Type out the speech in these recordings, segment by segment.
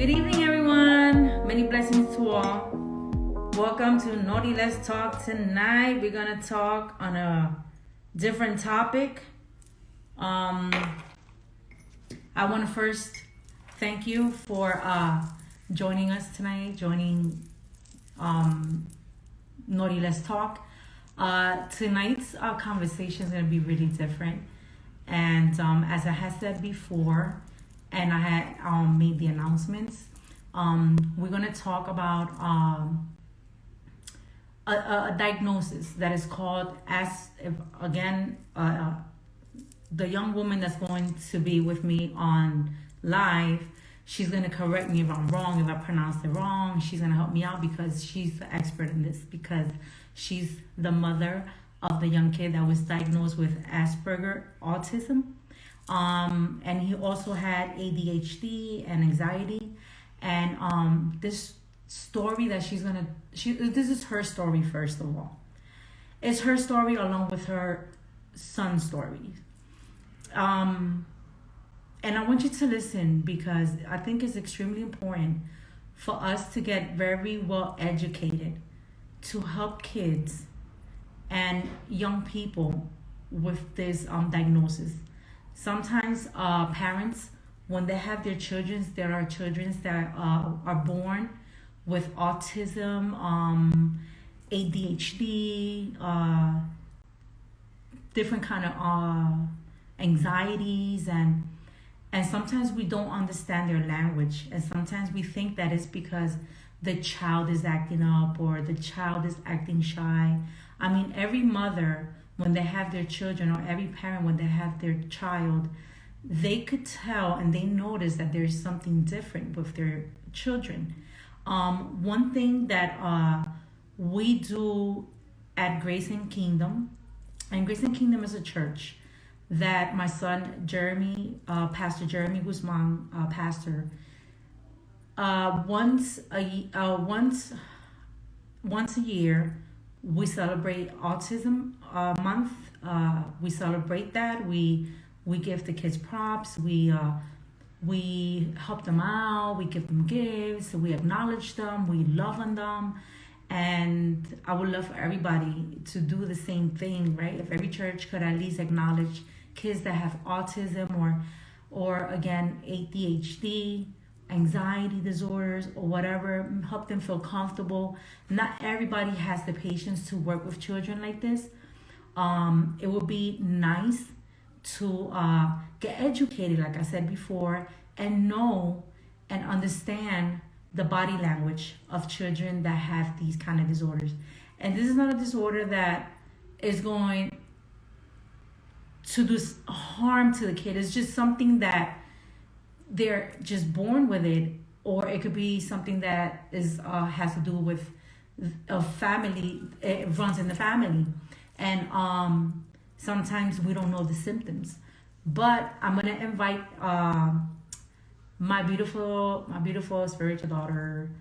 Good evening, everyone. Many blessings to all. Welcome to Naughty Let's Talk. Tonight, we're going to talk on a different topic. I want to first thank you for joining us tonight, joining Naughty Let's Talk. Tonight's conversation is going to be really different. And as I had said before, and I had made the announcements, we're going to talk about a diagnosis that is called, the young woman that's going to be with me on live, she's going to correct me if I'm wrong, if I pronounced it wrong. She's going to help me out because she's the expert in this, because she's the mother of the young kid that was diagnosed with Asperger autism. And he also had ADHD and anxiety. And this story that this is her story, first of all. It's her story along with her son's story. And I want you to listen because I think it's extremely important for us to get very well educated to help kids and young people with this diagnosis. Sometimes parents, when they have their children, there are children that are born with autism, ADHD, different kind of anxieties, and sometimes we don't understand their language, and sometimes we think that it's because the child is acting up or the child is acting shy. I mean, every mother, when they have their children, or every parent when they have their child, they could tell and they notice that there's something different with their children. One thing that we do at Grace and Kingdom, and Grace and Kingdom is a church that my son Jeremy, Pastor Jeremy Guzman, pastor, once a year, we celebrate Autism Month. We celebrate that. We give the kids props. We help them out. We give them gifts. We acknowledge them. We love on them. And I would love for everybody to do the same thing, right? If every church could at least acknowledge kids that have autism or again, ADHD, anxiety disorders, or whatever, help them feel comfortable. Not everybody has the patience to work with children like this. It would be nice to get educated, like I said before, and know and understand the body language of children that have these kind of disorders. And this is not a disorder that is going to do harm to the kid. It's just something that they're just born with it, or it could be something that is has to do with a family. It runs in the family, and sometimes we don't know the symptoms. But I'm gonna invite my beautiful spiritual daughter,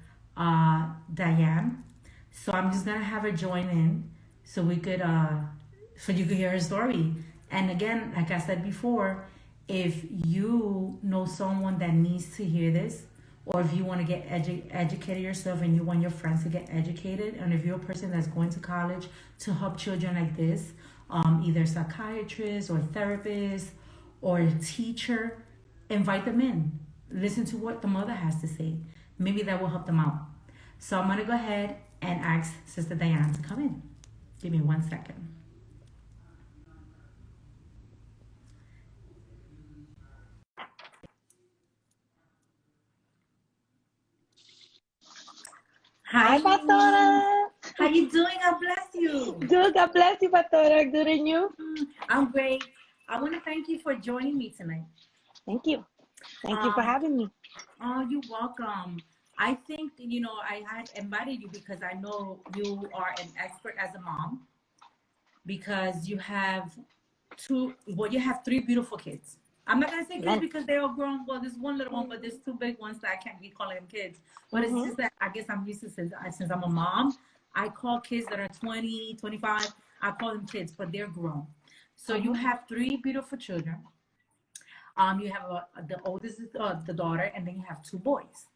Diane. So I'm just gonna have her join in, so we could so you could hear her story. And again, like I said before, if you know someone that needs to hear this, or if you want to get educated yourself and you want your friends to get educated, and if you're a person that's going to college to help children like this, either psychiatrist or therapist or a teacher, invite them in. Listen to what the mother has to say. Maybe that will help them out. So I'm going to go ahead and ask Sister Diane to come in. Give me 1 second. Hi, Pastora. How you doing? God bless you. Good. God bless you, Pastora. Good, and you? I'm great. I want to thank you for joining me tonight. Thank you. Thank you for having me. Oh, you're welcome. I think, I had invited you because I know you are an expert as a mom, because you have you have 3 beautiful kids. I'm not going to say kids because they're all grown. Well, there's one little one, but there's 2 big ones that I can't be calling them kids. But it's just that I guess I'm used to, since I'm a mom, I call kids that are 20, 25, I call them kids, but they're grown. So you have 3 beautiful children. You have the oldest is the daughter, and then you have 2 boys.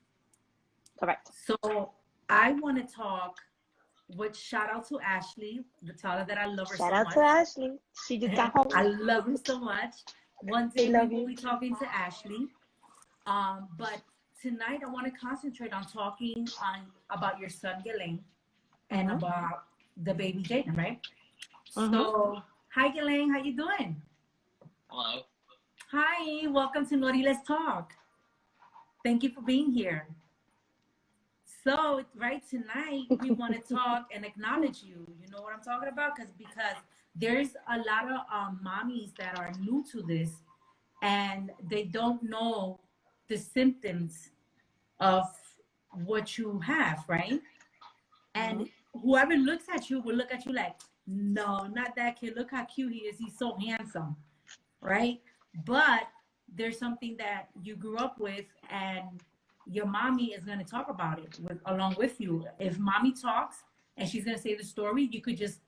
Correct. So I want to talk with shout out to Ashley, the tell her that I love her Shout so out to much. Ashley. She just got home. I love her so much. One We day we love will you. be talking to Ashley. But tonight I want to concentrate on talking on about your son Ghislaine and Mm-hmm. about the baby Jaden, right? Mm-hmm. So hi Ghislaine, how you doing? Hello. Hi, welcome to Naughty Let's Talk. Thank you for being here. So right tonight we want to talk and acknowledge you. You know what I'm talking about? Because there's a lot of mommies that are new to this and they don't know the symptoms of what you have, right? Mm-hmm. And whoever looks at you will look at you like, no, not that kid. Look how cute he is. He's so handsome, right? But there's something that you grew up with, and your mommy is going to talk about it along with you. If mommy talks and she's going to say the story, you could just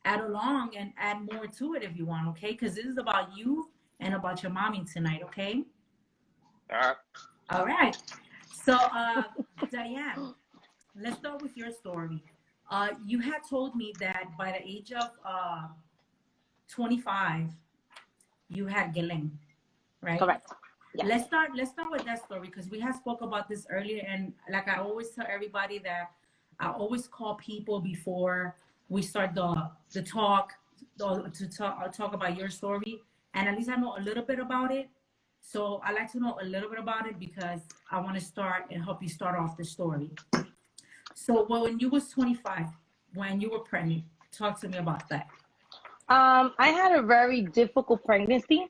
add along and add more to it if you want, okay? Because this is about you and about your mommy tonight, okay? All right. All right. So, Diane, let's start with your story. You had told me that by the age of 25, you had Ghislaine, right? Correct. Yeah. Let's start with that story because we had spoke about this earlier, and like I always tell everybody that I always call people before we start the talk to talk about your story, and at least I know a little bit about it. So I like to know a little bit about it because I want to start and help you start off the story. So when you was 25, when you were pregnant, talk to me about that. I had a very difficult pregnancy.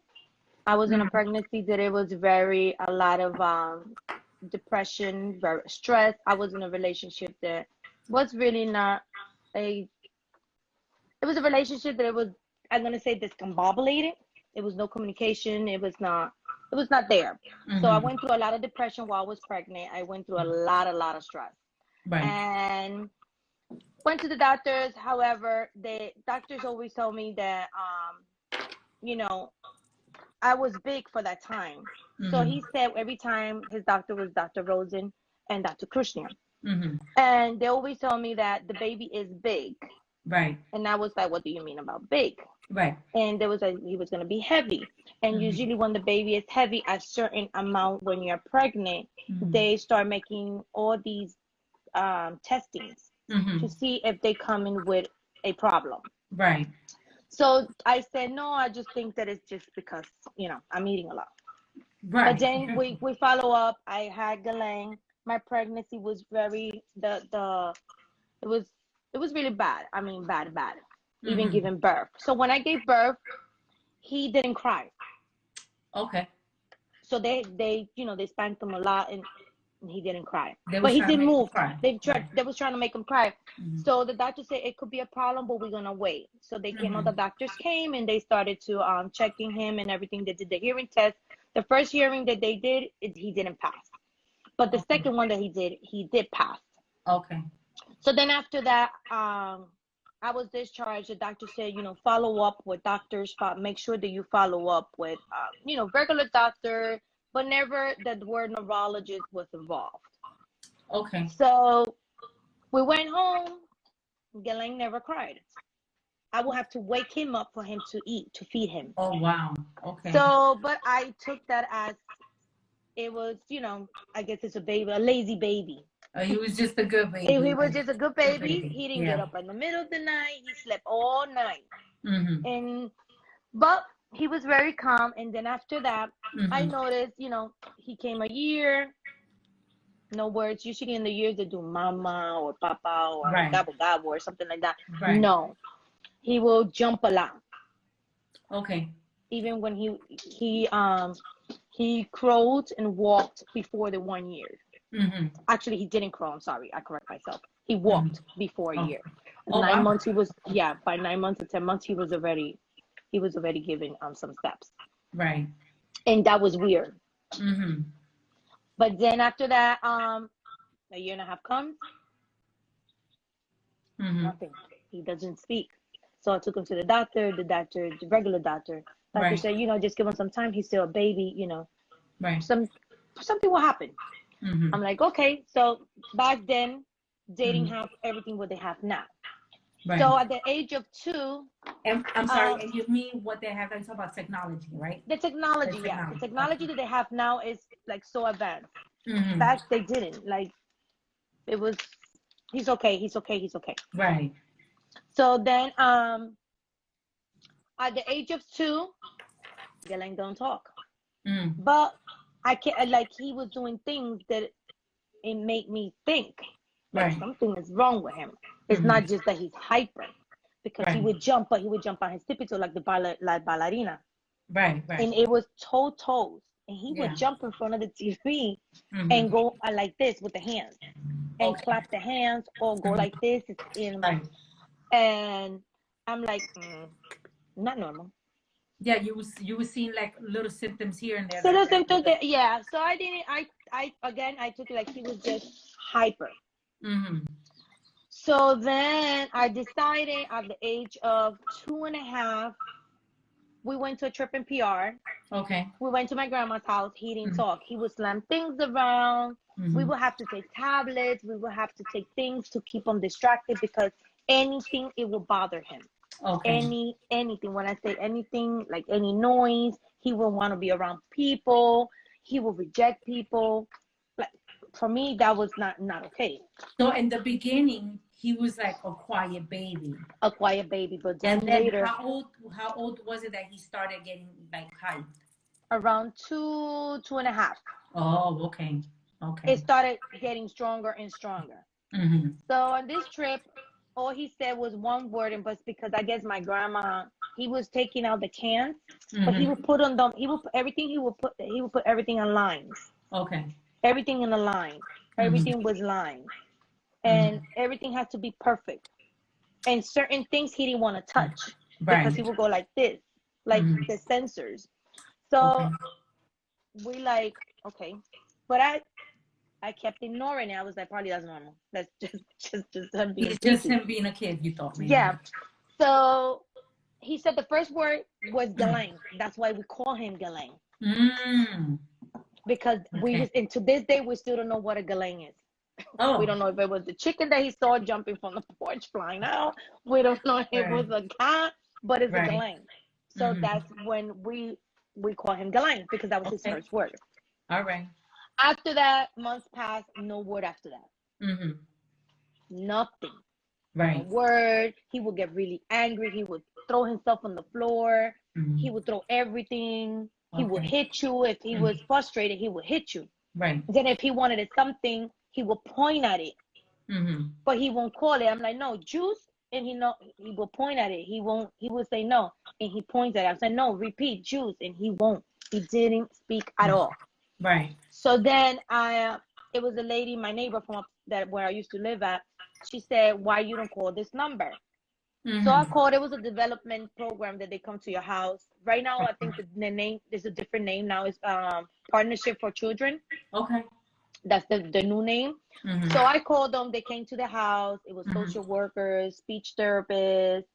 I was in a Mm-hmm. pregnancy that it was a lot of depression, very stress. I was in a relationship that was really not a, it was a relationship that it was, I'm gonna say, discombobulated. It was no communication. It was not there. So I Mm-hmm. went through a lot of depression while I was pregnant. I went through a lot of stress. Right. And went to the doctors. However, the doctors always told me that, you know, I was big for that time. So Mm-hmm. he said every time his doctor was Dr. Rosen and Dr. Krishna. Mm-hmm. And they always tell me that the baby is big. Right. And I was like, what do you mean about big? Right. And there was he was going to be heavy. And Mm-hmm. usually when the baby is heavy, a certain amount when you're pregnant, Mm-hmm. they start making all these testings Mm-hmm. to see if they come in with a problem. Right. So I said, no, I just think that it's just because, I'm eating a lot. But Right. then we follow up. I had Ghislaine. My pregnancy was very it was it was really bad. I mean bad, bad. Even Mm-hmm. giving birth. So when I gave birth, he didn't cry. Okay. So they spanked him a lot and he didn't cry. They But was he trying to didn't make you move. cry. Right. They was trying to make him cry. Mm-hmm. So the doctor said it could be a problem, but we're gonna wait. So they came, all Mm-hmm. the doctors came and they started to checking him and everything. They did the hearing test. The first hearing that they did, he didn't pass. But the Okay. second one that he did pass. Okay. So then after that, I was discharged. The doctor said, follow up with doctors. Make sure that you follow up with, regular doctor, but never that the word neurologist was involved. Okay. So we went home. Ghislaine never cried. I will have to wake him up for him to eat, to feed him. Oh wow. Okay. So, but I took that as it was, I guess it's a lazy baby. He was just a good If he baby. was Like just a good good baby, baby. he didn't get Yeah. up in the middle of the night. He slept all night. Mm-hmm. And but he was very calm. And then after that, I Mm-hmm. noticed, he came a year, no words. Usually in the years they do mama or papa or Right. gabo gabo or something like that. Right. No, he will jump a lot. Okay. Even when he crawled and walked before the 1 year. Mm-hmm. Actually, he didn't crawl. I'm sorry, I correct myself. He Mm-hmm. walked before a Oh. year. Oh Nine wow. months he was, yeah, by 9 months or 10 months he was already giving some steps. Right. And that was weird. Mm-hmm. But then after that, a year and a half comes, Mm-hmm. nothing. He doesn't speak. So I took him to the regular doctor. Doctor Right. said, just give him some time. He's still a baby, Right. something will happen. I'm like, okay. So back then, they didn't have everything what they have now. Right. So at the age of 2, And I'm sorry, and you mean what they have? I'm talking about technology, right? the technology, yeah, the technology that they have now is like so advanced. Back they didn't. Like it was, he's okay, he's okay, he's okay. Right. So then, at the age of 2, Galen don't talk, but I can't. Like he was doing things that it made me think like something is wrong with him. It's not just that he's hyper, because he would jump, but he would jump on his tippy toe like the ballerina. Right. And it was toes, and he would jump in front of the TV and go like this with the hands and clap the hands or go like this. And I'm like, not normal. Yeah, you were seeing like little symptoms here and there. So the symptoms, yeah. So I didn't. I took it like he was just hyper. So then I decided at the age of 2.5, we went to a trip in PR. Okay. We went to my grandma's house. He didn't talk. He would slam things around. We would have to take tablets. We would have to take things to keep him distracted, because anything, it would bother him. Okay. Anything. When I say anything, like any noise, he would want to be around people. He would reject people. Like for me, that was not okay. So in the beginning, he was like a quiet baby. But then later, how old was it that he started getting like hyped? Around 2.5. Oh, okay. It started getting stronger and stronger. So on this trip, all he said was one word, and but because I guess my grandma, he was taking out the cans, but he would put on them. He would put everything. He would put everything on lines. Okay. Everything in a line. Everything was lined, and everything had to be perfect. And certain things he didn't want to touch, because he would go like this, like the sensors. So we like, okay, but I kept ignoring it. I was like, probably that's normal. That's just him being It's just him being a kid, you thought, maybe. Yeah. So he said the first word was Galen. That's why we call him Galen. Because we just, and to this day, we still don't know what a Galen is. Oh. We don't know if it was the chicken that he saw jumping from the porch flying out. We don't know if it was a cat, but it's a Galen. So that's when we call him Galen, because that was his first word. All right. After that, months passed, no word after that. Nothing. Right. No word. He would get really angry. He would throw himself on the floor. He would throw everything. He would hit you. If he was frustrated, he would hit you. Right. Then if he wanted something, he would point at it. But he won't call it. I'm like, no, juice. And he will point at it. He won't. He will say no, and he points at it. I said, no, repeat, juice, and he won't. He didn't speak at all. Right. So then it was a lady, my neighbor from where I used to live at. She said, why you don't call this number? So I called. It was a development program that they come to your house. Right now, I think the name, there's a different name now. It's Partnership for Children. Okay. That's the new name. So I called them. They came to the house. It was social workers, speech therapists,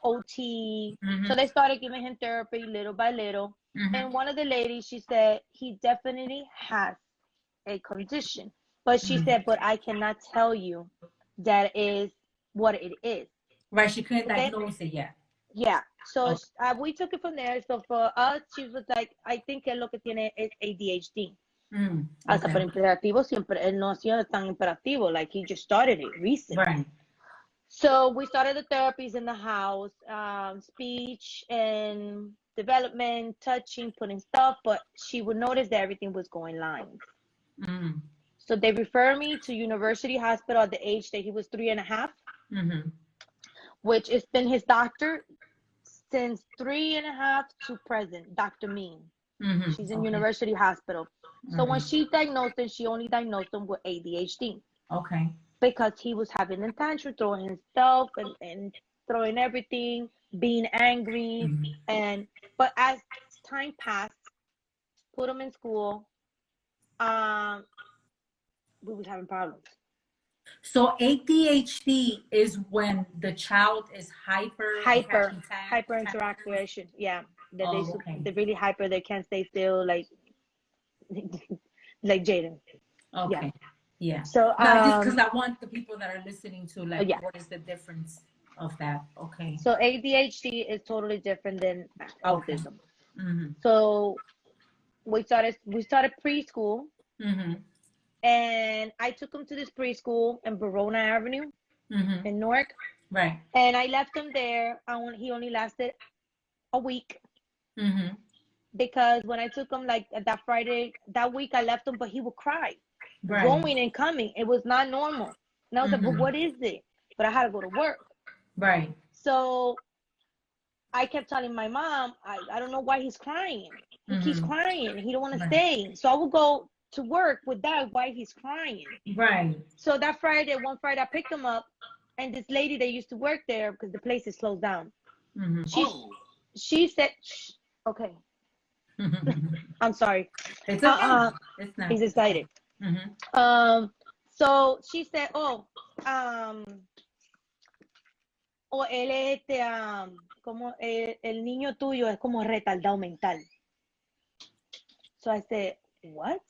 OT. So they started giving him therapy little by little. And one of the ladies, she said, he definitely has a condition. But she said, but I cannot tell you that is what it is. Right. She couldn't diagnose it yet. Yeah. So we took it from there. So for us, she was like, I think que lo que tiene es ADHD. Hasta por imperativo siempre, él no ha sido tan imperativo. Like he just started it recently. Right. So we started the therapies in the house, speech and development, touching, putting stuff, but she would notice that everything was going lines. So they referred me to University Hospital at the age that he was 3.5, which has been his doctor since 3.5 to present, Dr. Mean. She's in University Hospital. So when she diagnosed him, she only diagnosed him with ADHD. Okay. Because he was having a tantrum, throwing himself and throwing everything, being angry. But as time passed, put him in school, we was having problems. So ADHD is when the child is hyper interactivation. Yeah. They're really hyper. They can't stay still, like Jaden. Okay. Yeah. So No, just because I want the people that are listening to like, yeah. what is the difference of that? Okay. So ADHD is totally different than Okay. autism. Mm-hmm. So we started preschool, Mm-hmm. and I took him to this preschool in Verona Avenue Mm-hmm. in Newark, Right. and I left him there. He only lasted a week, Mm-hmm. because when I took him, like that Friday, that week I left him, but he would cry, Right. going and coming. It was not normal. And I was like, but Mm-hmm. what is it? But I had to go to work. Right. So I kept telling my mom, I don't know why he's crying. He keeps Mm-hmm. crying. He don't want to Right. stay. So I would go to work with that why he's crying. Right. So that one Friday I picked him up, and this lady that used to work there, because the place is closed down, Mm-hmm. Oh. she said, Shh, okay, I'm sorry. It's okay. It's not. He's excited. Mm-hmm. So she said, oh, o él es como el niño tuyo es como retardado mental. So I said, what?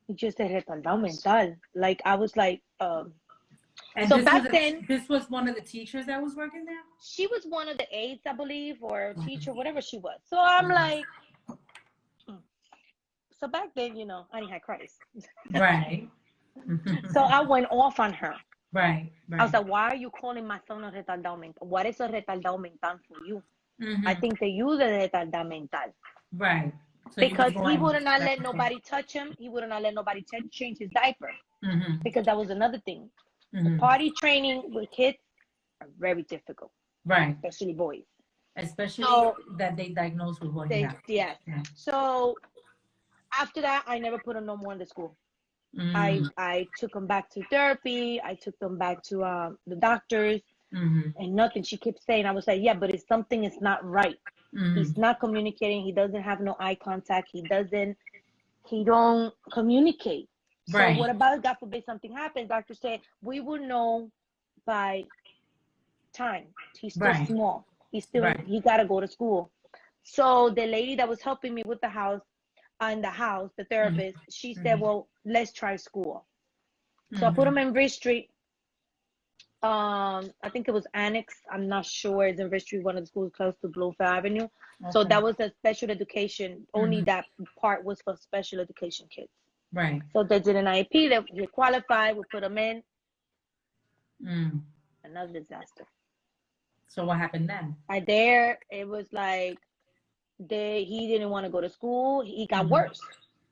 You just said retardado mental. Like I was like, And so back then, this was one of the teachers that was working there? she was one of the aides, I believe, or teacher, whatever she was. So I'm like, so back then, I didn't have Christ. Right. So I went off on her. Right. I was like, why are you calling my son a retardado mental? What is a retardado mental for you? Mm-hmm. I think they use a retardado mental. Right. So because he would not let nobody touch him. He would not let nobody change his diaper. Mm-hmm. Because that was another thing. Mm-hmm. Potty training with kids are very difficult. Right. Especially boys. Especially that they diagnose with what yes. Yeah. So after that, I never put him no more in the school. Mm-hmm. I took him back to therapy. I took them back to the doctors. Mm-hmm. And nothing. She keeps saying, I was like, yeah, but it's something is not right. Mm-hmm. He's not communicating. He doesn't have no eye contact. He don't communicate. Right. So what about, God forbid, something happens? Doctor said, we will know by time. He's still small. He got to go to school. So the lady that was helping me with the therapist, she said, well, let's try school. So I put him in Bridge Street. I think it was Annex. I'm not sure. It's in Bridge Street, one of the schools close to Bloomfield Avenue. Okay. So that was a special education. Only that part was for special education kids. Right. So they did an IEP. They qualified. We put them in. Another disaster. So what happened then? It was like he didn't want to go to school. He got worse.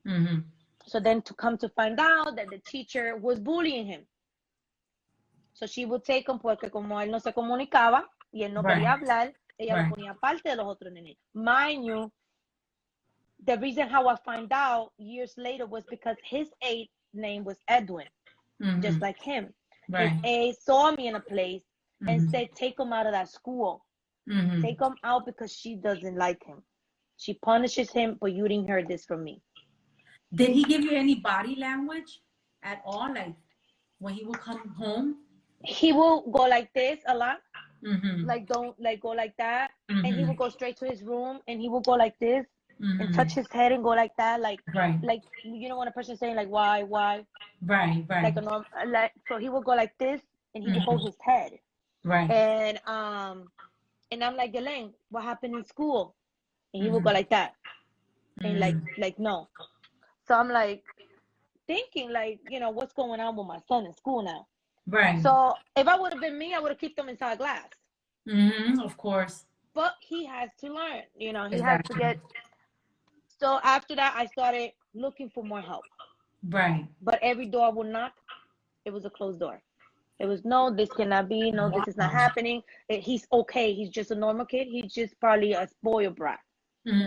Mm-hmm. So then to come to find out that the teacher was bullying him. So she would take him porque como él no se comunicaba y él no quería hablar, ella lo ponía aparte de los otros nenes. Mind you, the reason how I find out years later was because his aide name was Edwin, just like him. His aide saw me in a place and said, take him out of that school. Take him out because she doesn't like him. She punishes him, but you didn't hear this from me. Did he give you any body language at all? Like when he would come home? He will go like this a lot. Like don't like go like that. And he will go straight to his room and he will go like this and touch his head and go like that. Like you know when a person is saying like why? Right. Like a normal so he will go like this and he will hold his head. Right. And I'm like, Elaine, what happened in school? And he will go like that. And like no. So I'm like thinking like, what's going on with my son in school now? Right. So if I would have been me, I would have kept him inside glass. Of course. But he has to learn, he has to get. So after that, I started looking for more help. Right. But every door I would knock, it was a closed door. It was no, this cannot be. No, this is not happening. He's okay. He's just a normal kid. He's just probably a spoiled brat.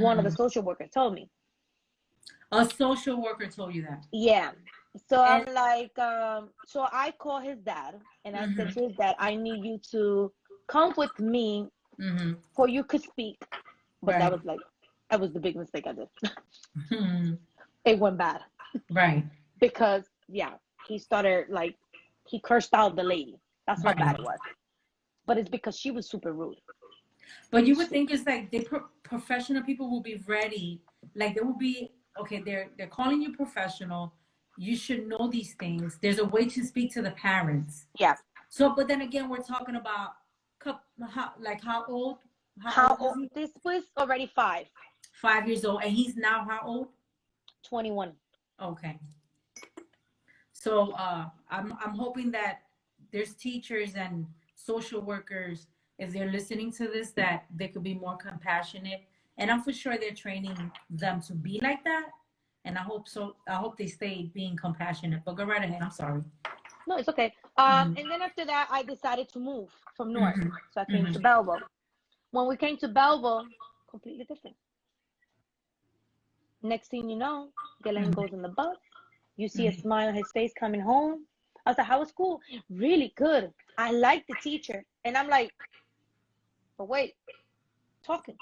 One of the social workers told me. A social worker told you that? Yeah. So I'm like, so I called his dad and I said to his dad, I need you to come with me for you could speak. But that was the big mistake I did. It went bad. Right. Because, he started he cursed out the lady. That's how bad it was. But it's because she was super rude. But you would think it's like professional people will be ready. Like they will be, okay, they're calling you professional. you should know these things. There's a way to speak to the parents. Yeah. So, but then again, we're talking about how old? How How old is old? he? This was already 5. 5 years old, and he's now how old? 21. Okay. So I'm hoping that there's teachers and social workers, if they're listening to this, that they could be more compassionate. And I'm for sure they're training them to be like that. And I hope so. I hope they stay being compassionate. But go right ahead. I'm sorry. No, it's okay. Mm-hmm. And then after that, I decided to move from North. Mm-hmm. So I came to Mm-hmm. Belleville. When we came to Belleville, completely different. Next thing you know, Galen Mm-hmm. goes on the bus. You see a smile on his face coming home. I was like, how was school? Really good. I like the teacher. And I'm like, but wait, talking.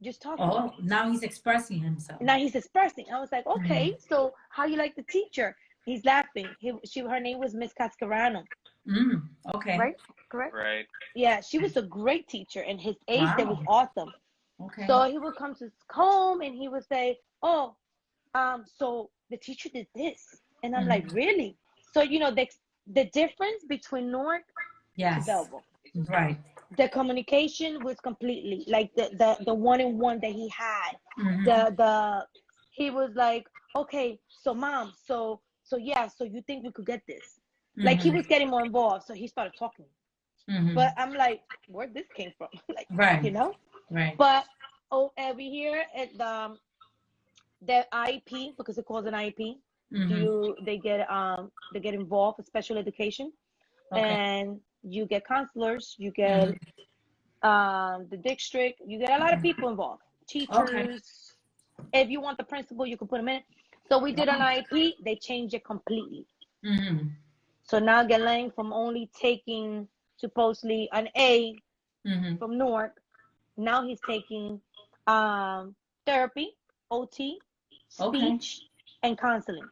Just talking. Oh, now he's expressing himself. Now he's expressing. I was like, okay, Mm-hmm. so how you like the teacher? He's laughing. Her name was Miss Cascarano. Mm, okay. Right? Correct? Right. Yeah, she was a great teacher. And his age, that was Wow. awesome. Okay. So he would come to home and he would say, oh, so the teacher did this. And I'm like, really? So, the difference between Newark to Yes. Belleville. Right. The communication was completely like the one-on-one that he had. Mm-hmm. He was like, okay, so mom, so yeah, so you think we could get this? Like he Mm-hmm. was getting more involved, so he started talking. Mm-hmm. But I'm like, where this came from? Like, Right. Right. But over here at the IEP, because it calls an IEP, Mm-hmm. they get involved with special education, Okay. and you get counselors, you get Mm-hmm. the district, you get a lot of people involved, Okay. teachers. If you want the principal, you can put them in it. So we did an Wow. IEP. They changed it completely. Mm-hmm. So now Galen, from only taking supposedly an A Mm-hmm. from Newark, now he's taking therapy, OT, Okay. speech, and counseling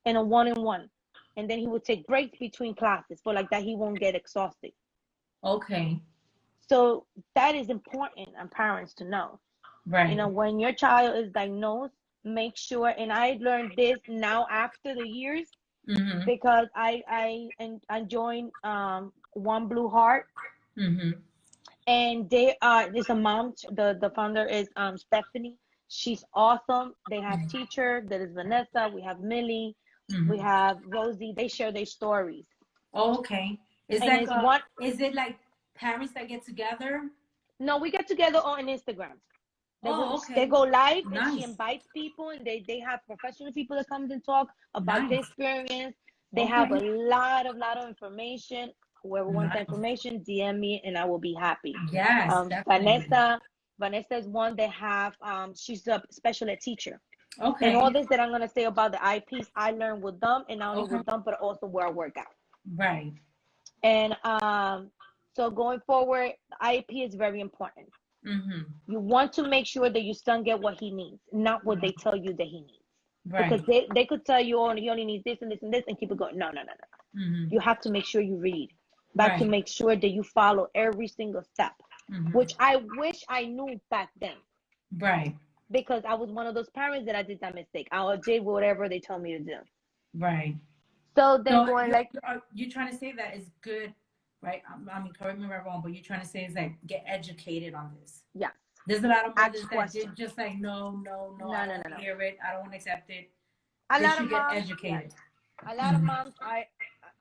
in a one-on-one. And then he would take breaks between classes for like that he won't get exhausted. Okay. So that is important on parents to know. Right. When your child is diagnosed, make sure, and I learned this now after the years, Mm-hmm. because I joined One Blue Heart, Mm-hmm. and there's a mom, the founder is Stephanie. She's awesome. They have teacher, that is Vanessa, we have Millie, we Mm-hmm. have Rosie. They share their stories. Okay. Is And that it's one is it like parents that get together? No, we get together on Instagram. Oh, They okay. go live, and she Nice. invites people, and they have professional people that come and talk about their Nice. experience. They have a Okay. lot of information. Whoever wants the Nice. information, DM me and I will be happy. Yes, definitely. Vanessa is one that have she's a special ed teacher. And all Okay. this that I'm gonna say about the IPs, I learned with them, and not only Okay. with them, but also where I work out. Right. And so going forward, the IEP is very important. Mm-hmm. You want to make sure that your son get what he needs, not what they tell you that he needs. Because Right. they could tell you, oh, he only needs this and this and this, and keep it going. No. Mm-hmm. You have to make sure you read. You have to Right. make sure that you follow every single step, Mm-hmm. which I wish I knew back then. Right. Because I was one of those parents that I did that mistake. I did whatever they told me to do. Right. So then So going like, you're trying to say that is good, right? I mean, correct me if I'm wrong, but you're trying to say is like get educated on this. yeah, There's a lot of mothers ask that questions. just like no, I don't want to hear it. I don't want to accept it. A They lot should of get moms, educated. a lot of moms,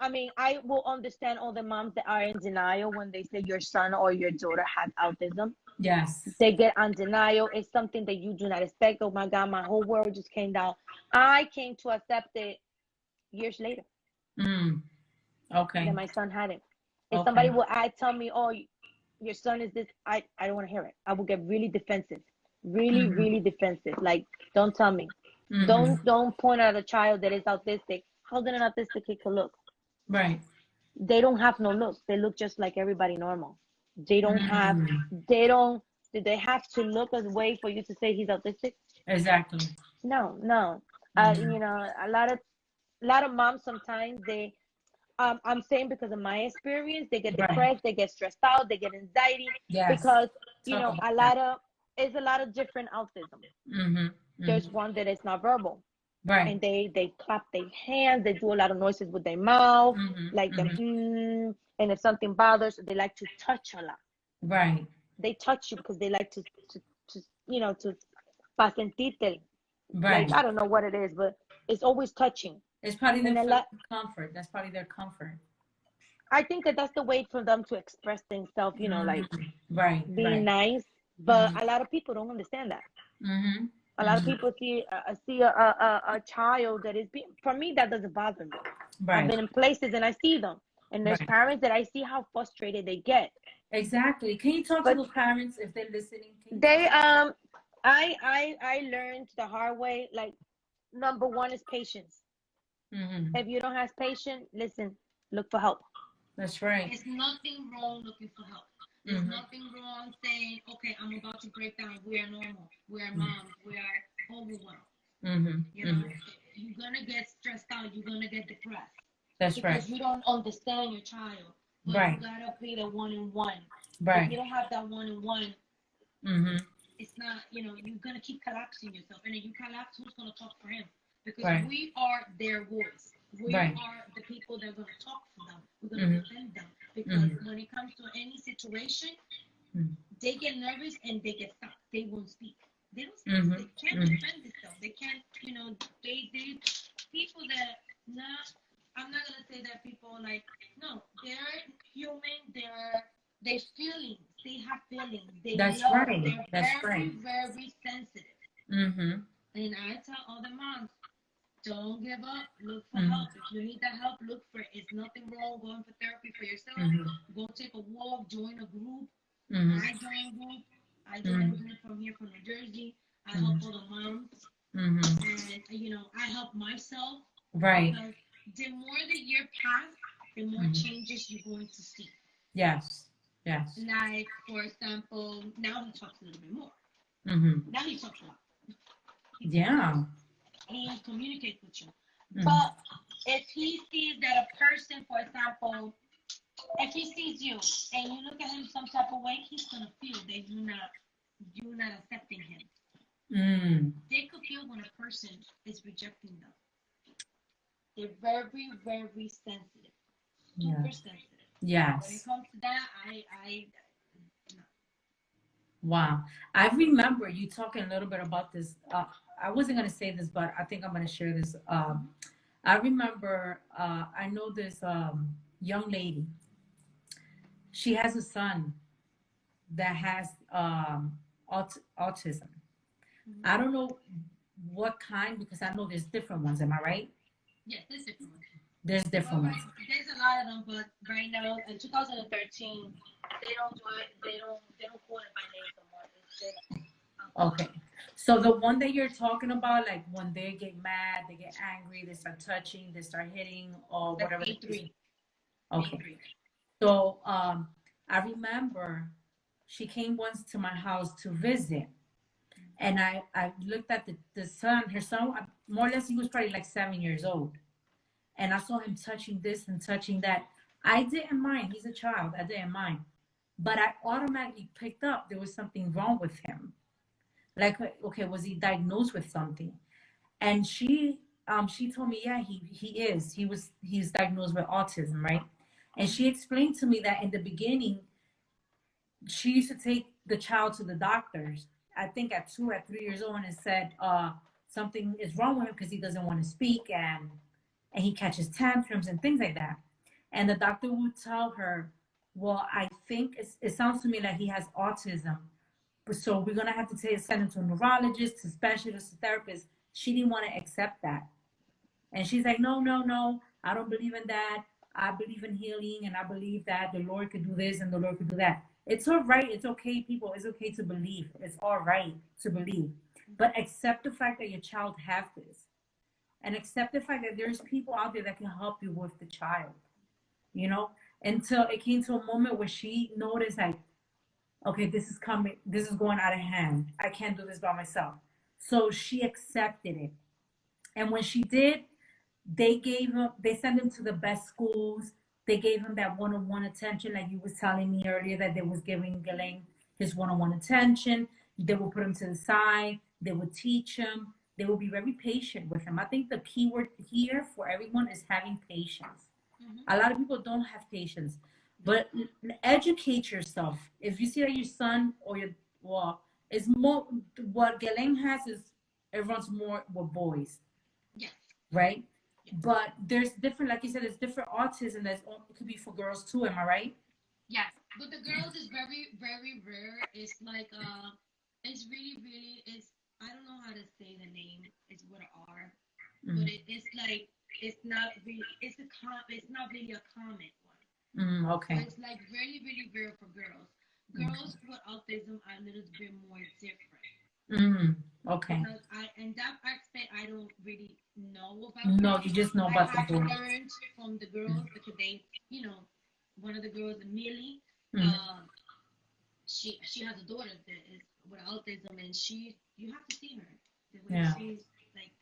I mean, I will understand all the moms that are in denial when they say your son or your daughter has autism. Yes. They get on denial. It's something that you do not expect. Oh my God, my whole world just came down. I came to accept it years later Okay. that my son had it. If Okay. somebody will tell me, oh, your son is this, I don't want to hear it. I will get really defensive, really defensive. Like, don't tell me. Don't point at a child that is autistic. How did an autistic kid could look? Right. They don't have no look. They look just like everybody normal. They don't have. Do they have to look a way for you to say he's autistic? Exactly. No. A lot of moms sometimes they. I'm saying because of my experience, they get depressed, they get stressed out, they get anxiety, Yes. because Talk about a lot of different autism. Mm-hmm. There's one that is not verbal. Right. And they clap their hands, they do a lot of noises with their mouth, like them. Mm-hmm. And if something bothers, they like to touch a lot. Right. They touch you because they like to to pa sentirte. Like, Right. I don't know what it is, but it's always touching. It's probably And their a lot, comfort. That's probably their comfort. I think that that's the way for them to express themselves, like Right. being Right. nice. But a lot of people don't understand that. Mm-hmm. A lot of Mm-hmm. people see a child that is being, for me, that doesn't bother me. I've Right. been in places and I see them, and there's Right. parents that I see how frustrated they get. Exactly. Can you talk to But those parents if they're listening? Can you talk they to them? I learned the hard way. Like, number one is patience. Mm-hmm. If you don't have patience, listen, look for help. That's right. There's nothing wrong looking for help. There's nothing wrong saying, okay, I'm about to break down. We are normal. We are moms. We are overwhelmed. Mm-hmm. You know, you're going to get stressed out. You're going to get depressed. That's because right. you don't understand your child. But Right. you got to be the one-on-one. Right. If you don't have that one-on-one, Mm-hmm. it's not, you're going to keep collapsing yourself. And if you collapse, who's going to talk for him? Because Right. we are their voice. We Right. are the people that are going to talk for them. We're going to defend them. Because when it comes to any situation, they get nervous and they get stuck. They won't speak. They don't speak. They can't defend themselves. They can't, they people that not, I'm not going to say that people like, no, they're human. They're feelings. They have feelings. They That's love. right. They're That's very, right. very sensitive. Mm-hmm. And I tell all the moms, don't give up. Look for help. If you need that help, look for it. It's nothing wrong going for therapy for yourself. Go take a walk. Join a group. I joined a group. I joined a group from here, from New Jersey. I help all the moms. And, I help myself. Right. Because the more the year pass, the more changes you're going to see. Yes. Yes. Like, for example, now he talks a little bit more. Now he talks a lot. Yeah. He communicates with you. But if he sees that a person, for example, if he sees you and you look at him some type of way, he's gonna feel that you're not accepting him. They could feel when a person is rejecting them. They're very, very sensitive. Super sensitive. Yes. When it comes to that, I no. Wow. I remember you talking a little bit about this. I wasn't going to say this, but I think I'm going to share this. I remember, I know this young lady. She has a son that has autism. I don't know what kind, because I know there's different ones. Am I right? Yes, there's different ones. There's different ones. There's a lot of them, but right now in 2013, they don't do it. They don't call it by name anymore. It's just okay. So the one that you're talking about, like when they get mad, they get angry, they start touching, they start hitting, or that's whatever. A3. Okay. A3. So I remember she came once to my house to visit, and I looked at the son. Her son, more or less, he was probably like 7 years old, and I saw him touching this and touching that. I didn't mind. He's a child. I didn't mind, but I automatically picked up there was something wrong with him. Like, okay, was he diagnosed with something? And she told me, yeah, he's diagnosed with autism, right? And she explained to me that in the beginning, she used to take the child to the doctors, I think at 3 years old, and said something is wrong with him because he doesn't want to speak, and he catches tantrums and things like that. And the doctor would tell her, well, I think it sounds to me like he has autism, so we're gonna have to send him to a neurologist, to specialist, to therapist. She didn't want to accept that, and she's like, no, no, no, I don't believe in that. I believe in healing, and I believe that the Lord could do this and the Lord could do that. It's all right. It's okay, people. It's okay to believe. It's all right to believe, but accept the fact that your child has this, and accept the fact that there's people out there that can help you with the child. You know, until it came to a moment where she noticed, like, okay, this is coming, this is going out of hand. I can't do this by myself. So she accepted it. And when she did, they sent him to the best schools. They gave him that one-on-one attention, like you was telling me earlier, that they was giving Ghislaine his one-on-one attention. They would put him to the side. They would teach him. they will be very patient with him. I think the key word here for everyone is having patience. A lot of people don't have patience, but educate yourself. If you see that your son or your, well, is more, what Galen has is it runs more with boys, Yes. right? But there's different, like you said, there's different autism that's it could be for girls too. Am I right? Yes, but the girls is very, very rare. It's like it's really, really is. I don't know how to say the name. It's with an R, but it's like it's not really. It's not really a common one. Okay. So it's like really, really rare for girls. Girls with autism are a little bit more different. Okay. Because in that aspect, I don't really know about. No, Girls. you just know I about had the boys. learned from the girls because they, one of the girls, Millie, she has a daughter that is with autism, and you have to see her. The way she's like,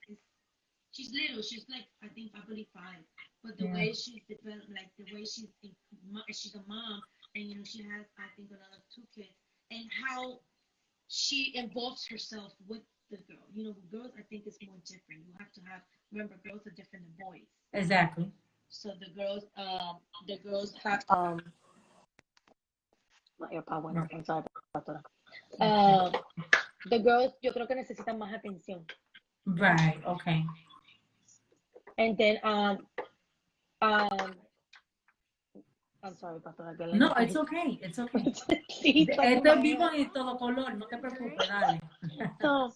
she's little. She's like I believe 5, but the way she's developed, like the way she's a mom, and she has I think another 2 kids, and how she involves herself with the girl. With girls, I think it's more different. You have to remember, girls are different than boys. Exactly. So the girls have my AirPod went off. I'm sorry, pastora. The girls, yo creo que necesitan más atención. Right. Okay. And then I'm sorry, pastora. No, it's okay. It's okay. Sí, Esto es vivo y todo color. No te preocupes, dale. So,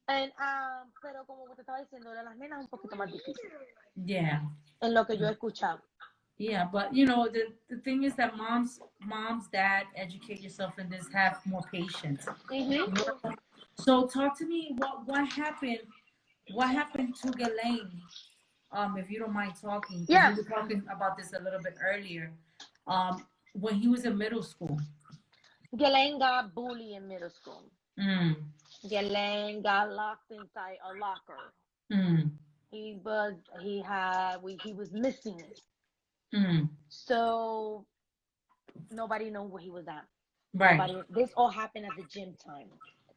and pero como te estaba diciendo, de las nenas es un poquito más difícil. Yeah. En lo que yo he escuchado. Yeah, but the thing is that moms, dad, educate yourself and just have more patience. So talk to me. What happened? What happened to Ghislaine? If you don't mind talking, because we were talking about this a little bit earlier. When he was in middle school. Ghislaine got bullied in middle school. Ghislaine got locked inside a locker. He was missing. So nobody knew where he was at. Right. This all happened at the gym time,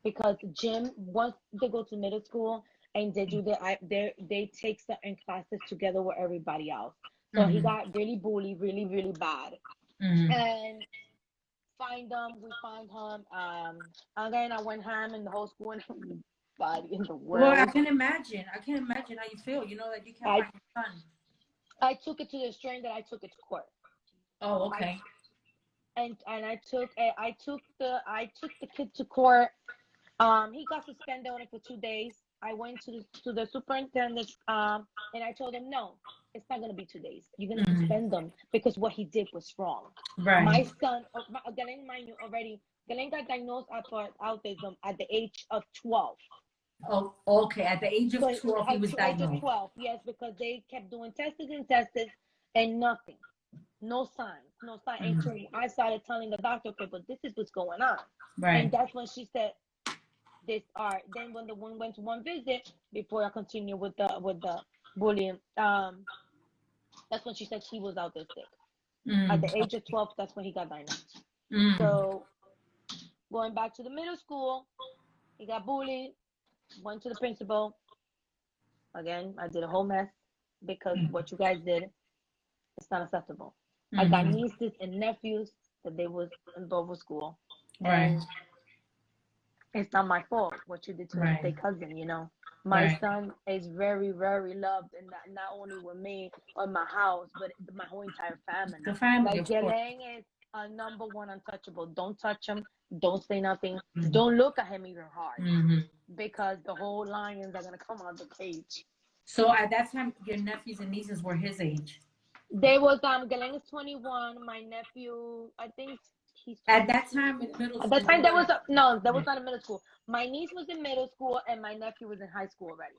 because gym, once they go to middle school and they do they take certain classes together with everybody else. So he got really bullied, really, really bad. And we find him. Again, I went ham in the whole school and everybody in the world. Well, I can imagine how you feel. That you can't find your son. I took it to the extreme that I took it to court. Oh, okay. And I took the kid to court. He got suspended only for 2 days. I went to the superintendent, and I told him, no, it's not gonna be 2 days. You're gonna suspend them because what he did was wrong. Right. My son, Galen, mind you, Galen got diagnosed for autism at the age of 12. Oh, okay. At the age of 12, he was diagnosed. At the age of 12, yes, because they kept doing tests and nothing. No signs. And so I started telling the doctor, okay, but this is what's going on. Right. And that's when she said, then when the one went to one visit, before I continue with the bullying, that's when she said he was autistic. At the age of 12, that's when he got diagnosed. So going back to the middle school, he got bullied, went to the principal. Again, I did a whole mess because what you guys did, it's not acceptable. I got nieces and nephews that they was involved with school. Right. And it's not my fault what you did to my cousin, My son is very, very loved, and not only with me or my house, but my whole entire family. The family, like Ghislaine is a number one untouchable. Don't touch him. Don't say nothing. Don't look at him even hard, because the whole lions are gonna come out the cage. So at that time, your nephews and nieces were his age. They was Ghislaine is 21. My nephew, I think he's 22. At that time in middle school. At that time, there was not in middle school. My niece was in middle school, and my nephew was in high school already.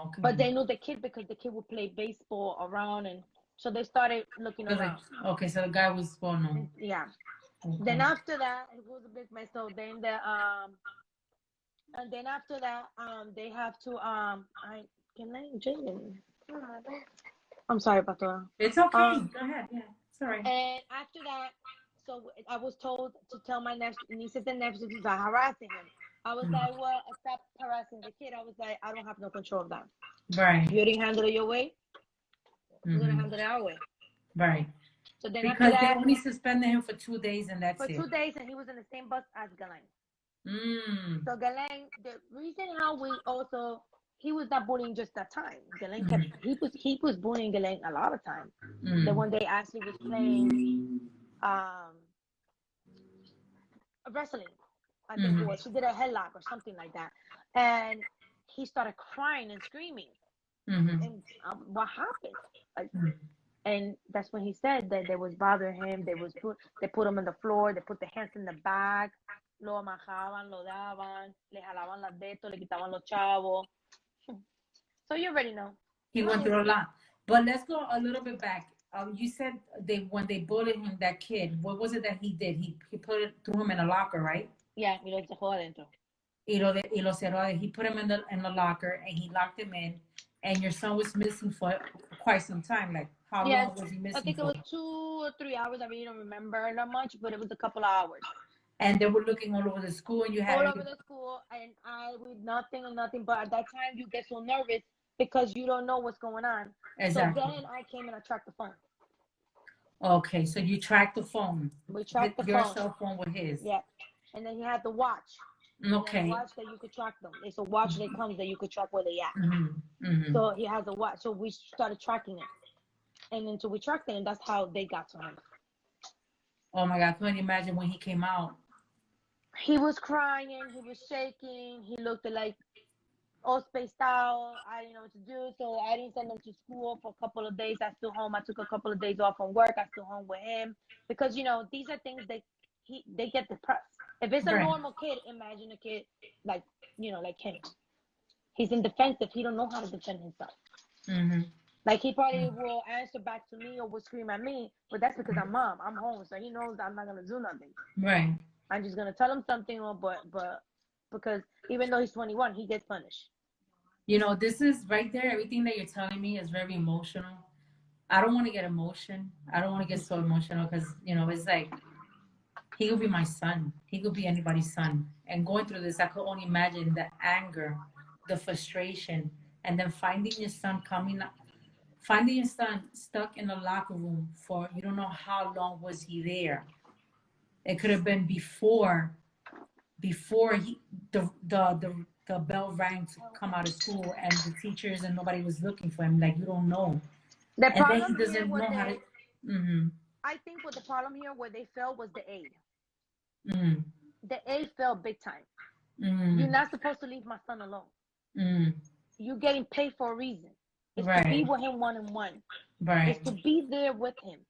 Okay. But they knew the kid because the kid would play baseball around, and so they started looking around. Okay, so the guy was well known. Yeah. Okay. Then after that, it was a big mess. So then then after that, they have to I'm sorry, Pastora. It's okay. Go ahead. Yeah, sorry. And after that, so I was told to tell my nieces and nephews that harassing him. I was like, well, stop harassing the kid. I was like, I don't have no control of that. Right. You didn't handle it your way. We're gonna handle it our way. Right. So then after Because they that, only suspended him for 2 days and that's for it. 2 days, and he was in the same bus as Galen. Mm. So Galen, the reason how we also he was not bullying just that time. Galen kept he was bullying Galen a lot of time. Then one day Ashley was playing wrestling. I think it was. She did a headlock or something like that, and he started crying and screaming. And what happened? Like, and that's when he said that they was bothering him. They put him on the floor. They put the hands in the back. Lo amajaban, lo daban, le jalaban las dedos, le quitaban los chavos. So you already know. He went through a lot. But let's go a little bit back. You said when they bullied him, that kid, what was it that he did? He threw him in a locker, right? Yeah, y lo dejó adentro. He put him in the locker and he locked him in. And your son was missing for quite some time. Like, how long was he missing for? I think it was 2 or 3 hours. I really don't remember that much, but it was a couple of hours. And they were looking all over the school, and you had all over the school, and I with nothing. But at that time, you get so nervous because you don't know what's going on. Exactly. So then I came and I tracked the phone. Okay, so you tracked the phone. We tracked the your phone. cell phone with his. Yeah, and then he had the watch. Okay. A watch that you could track them. It's a watch that comes that you could track where they at. So he has a watch. So we started tracking it, and until we tracked it, and that's how they got to him. Oh my God! Can you imagine when he came out? He was crying. He was shaking. He looked like all spaced out. I didn't know what to do, so I didn't send him to school for a couple of days. I still home. I took a couple of days off from work. I still home with him because these are things they get depressed. If it's a normal kid, imagine a kid like him. He's indefensive. He don't know how to defend himself. Like he probably will answer back to me or will scream at me, but that's because I'm mom. I'm home, so he knows I'm not gonna do nothing. Right. I'm just gonna tell him something, but because even though he's 21, he gets punished. This is right there. Everything that you're telling me is very emotional. I don't want to get I don't want to get so emotional because it's like he could be my son. He could be anybody's son. And going through this, I could only imagine the anger, the frustration, and then finding your son stuck in the locker room for you don't know how long was he there. It could have been before the bell rang to come out of school and the teachers and nobody was looking for him. Like you don't know. The and problem then he doesn't know how to. I think what the problem here where they failed was the aid. Mm. The aid failed big time. You're not supposed to leave my son alone. You're getting paid for a reason. It's to be with him one-on-one. It's to be there with him.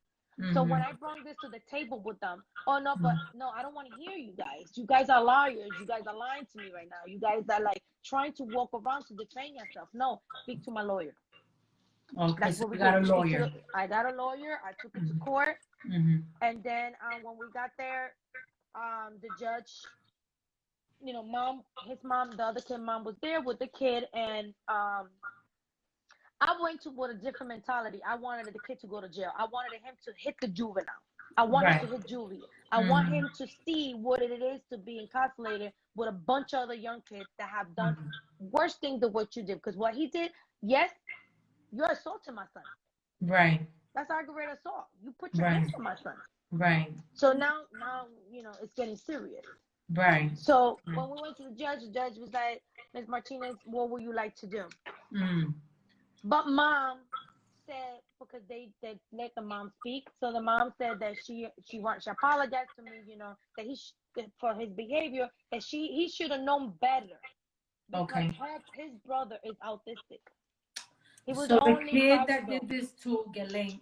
So when I brought this to the table with them, I don't want to hear you guys. You guys are liars. You guys are lying to me right now. You guys are like trying to walk around to defend yourself. No, speak to my lawyer. Okay, that's so what we got a lawyer. I got a lawyer. I took it to court. And then when we got there, the judge, his mom, the other kid mom was there with the kid, and I went with a different mentality. I wanted the kid to go to jail. I wanted him to hit the juvenile. I wanted to hit juvie. I want him to see what it is to be incarcerated with a bunch of other young kids that have done worse things than what you did. Because what he did, yes, you're assaulting my son. Right. That's aggravated assault. You put your hands on my son. Right. So now, it's getting serious. Right. So when we went to the judge was like, Ms. Martinez, what would you like to do? But mom said, because they let the mom speak, so the mom said that she apologized to me, that for his behavior, that he should have known better. Because his brother is autistic. He was so the only kid partial. that did this to Ghislaine,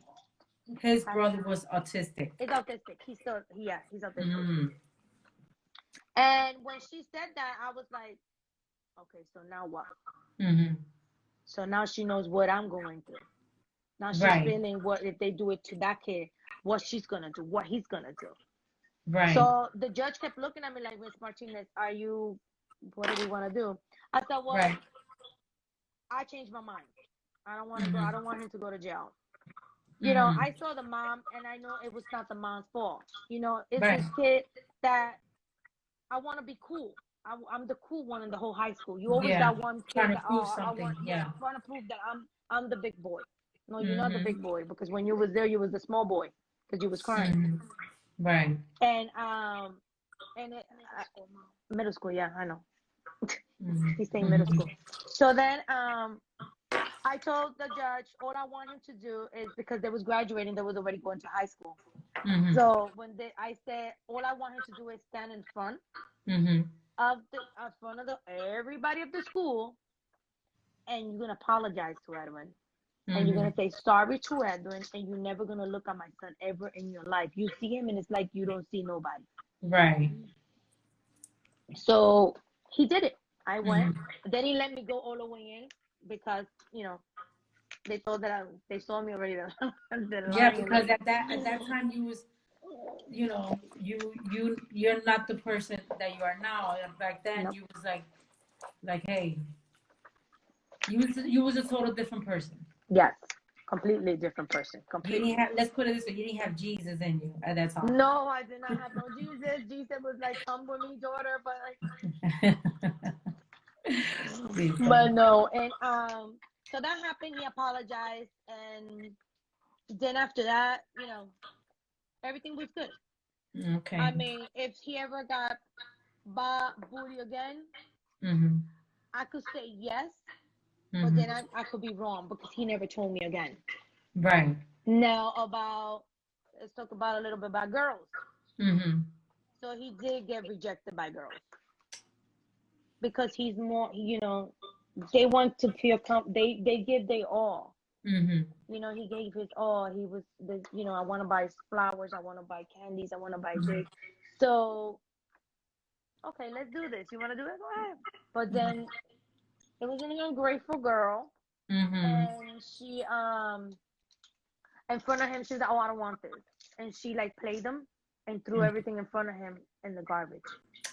his brother was autistic. He's autistic. He's autistic. And when she said that, I was like, okay, so now what? So now she knows what I'm going through. Now she's feeling what if they do it to that kid, what she's gonna do, what he's gonna do. Right. So the judge kept looking at me like, Miss Martinez, what do we want to do? I said, well, I changed my mind. I don't want to go. I don't want him to go to jail. I saw the mom, and I know it was not the mom's fault. It's this kid that I want to be cool. I'm the cool one in the whole high school. You always got one kid Trying to that, prove oh, I something. want, Yeah. trying to prove that I'm the big boy. No, you're not the big boy, because when you was there, you was the small boy because you was crying. Right. And middle school, yeah, I know. He's saying middle school. So then I told the judge all I want him to do is, because they was graduating, they was already going to high school. So when I said all I want him to do is stand in front of everybody of the school, and you're gonna apologize to Edwin, and you're gonna say sorry to Edwin, and you're never gonna look at my son ever in your life. You see him, and it's like you don't see nobody. Right. So he did it. I went. Then he let me go all the way in because they thought that they saw me already. Yeah, because at that time you was, you're not the person that you are now. And back then you was like, hey, you was a total different person. Yes, completely different person. You Completely. didn't have, let's put it this way, you didn't have Jesus in you at that time. No, I did not have no Jesus. Jesus was like, "Come with me, daughter," but but no. And so that happened. He apologized, and then after that, everything was good. Okay. I mean, if he ever got booty again, I could say yes, but then I could be wrong because he never told me again. Right. Now let's talk about a little bit about girls. So he did get rejected by girls because he's more, they want to feel they give their all. He gave his all. He was I want to buy flowers, I want to buy candies, I want to buy this. So okay, let's do this. You want to do it? Go ahead. But then it was an ungrateful girl, and she in front of him, she's like, "Oh, I don't want this," and she like played him and threw everything in front of him in the garbage.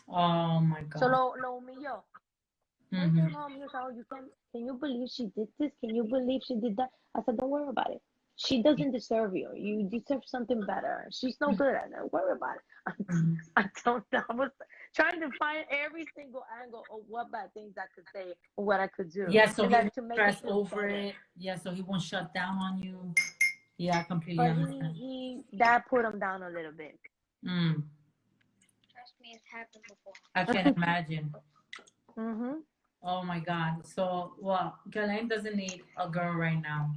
Oh my God. So lo humilló. I came home. He was like, "Oh, can you believe she did this? Can you believe she did that?" I said, "Don't worry about it. She doesn't deserve you. You deserve something better. She's no good at it. Don't worry about it." I don't know. I was trying to find every single angle of what bad things I could say or what I could do. Yeah, so he won't to make stress it over better. it. Yeah, so he won't shut down on you. Yeah, I completely But understand. that put him down a little bit. Trust me, it's happened before. I can imagine. Oh my God. So, well, Galen doesn't need a girl right now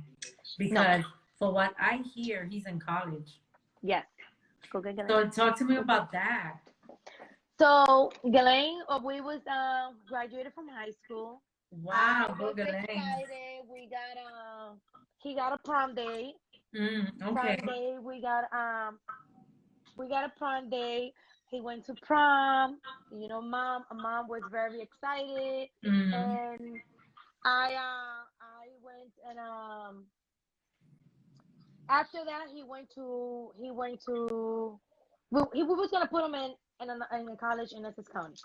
because for what I hear, he's in college. Yes. Go get So talk to me about that. So Galen, we was graduated from high school. Wow, was Galen. excited. He got a prom date. Okay. Prom day. We got a prom day. He went to prom. Mom was very excited, and I went and after that he was gonna put him in a college in Essex County.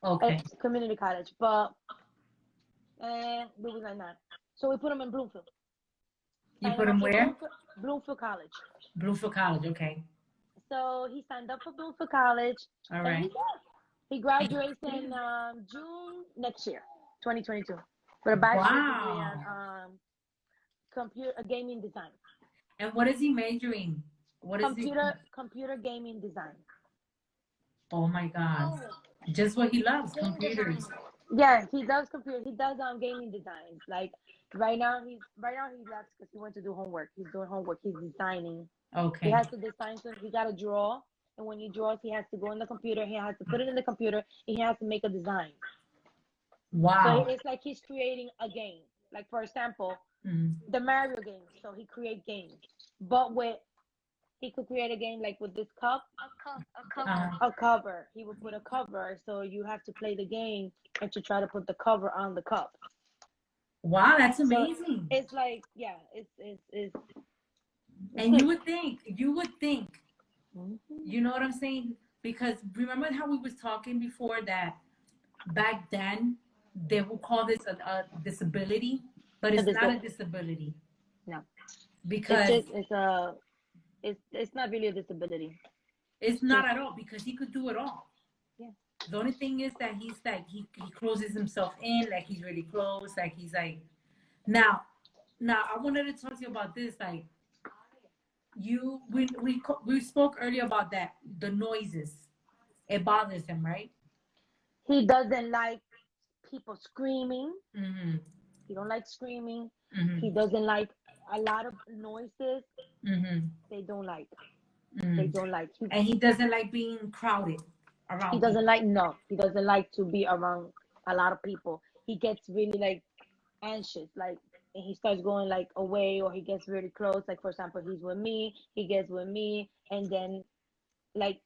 Okay. Community college, but we was like that. So we put him in Bloomfield. You put him where? Bloomfield College. Bloomfield College, okay. So he signed up for Bloomfield College. All right. He graduates in June next year, 2022, with a bachelor's degree in computer gaming design. And what is he majoring? Computer gaming design. Oh my God! Just what he loves, computers. Yeah, he does computer. He does gaming designs. Like right now he left because he went to do homework. He's doing homework. He's designing. Okay. He has to design something. He got to draw, and when he draws, he has to go in the computer. He has to put it in the computer, and he has to make a design. Wow. So it's like he's creating a game. Like for example, the Mario game. So he creates games, but he could create a game like with this cup. A cover. He would put a cover, so you have to play the game and to try to put the cover on the cup. Wow, that's amazing. So it's like, yeah, it's and you would think, you know what I'm saying? Because remember how we was talking before that back then they would call this a disability, but it's not a disability. No, because it's not really a disability. It's not at all, because he could do it all. Yeah. The only thing is that he's like he closes himself in, like he's really close, like he's like now. Now I wanted to talk to you about this. Like we spoke earlier about that the noises. It bothers him, right? He doesn't like people screaming. Mm-hmm. He don't like screaming. Mm-hmm. He doesn't like a lot of noises. Mm-hmm. They don't like. Mm-hmm. They don't like. And he doesn't like being crowded around He people. doesn't like, no. He doesn't like to be around a lot of people. He gets really like anxious, like, and he starts going like away, or he gets really close. Like for example, he's with me. He gets with me, and then like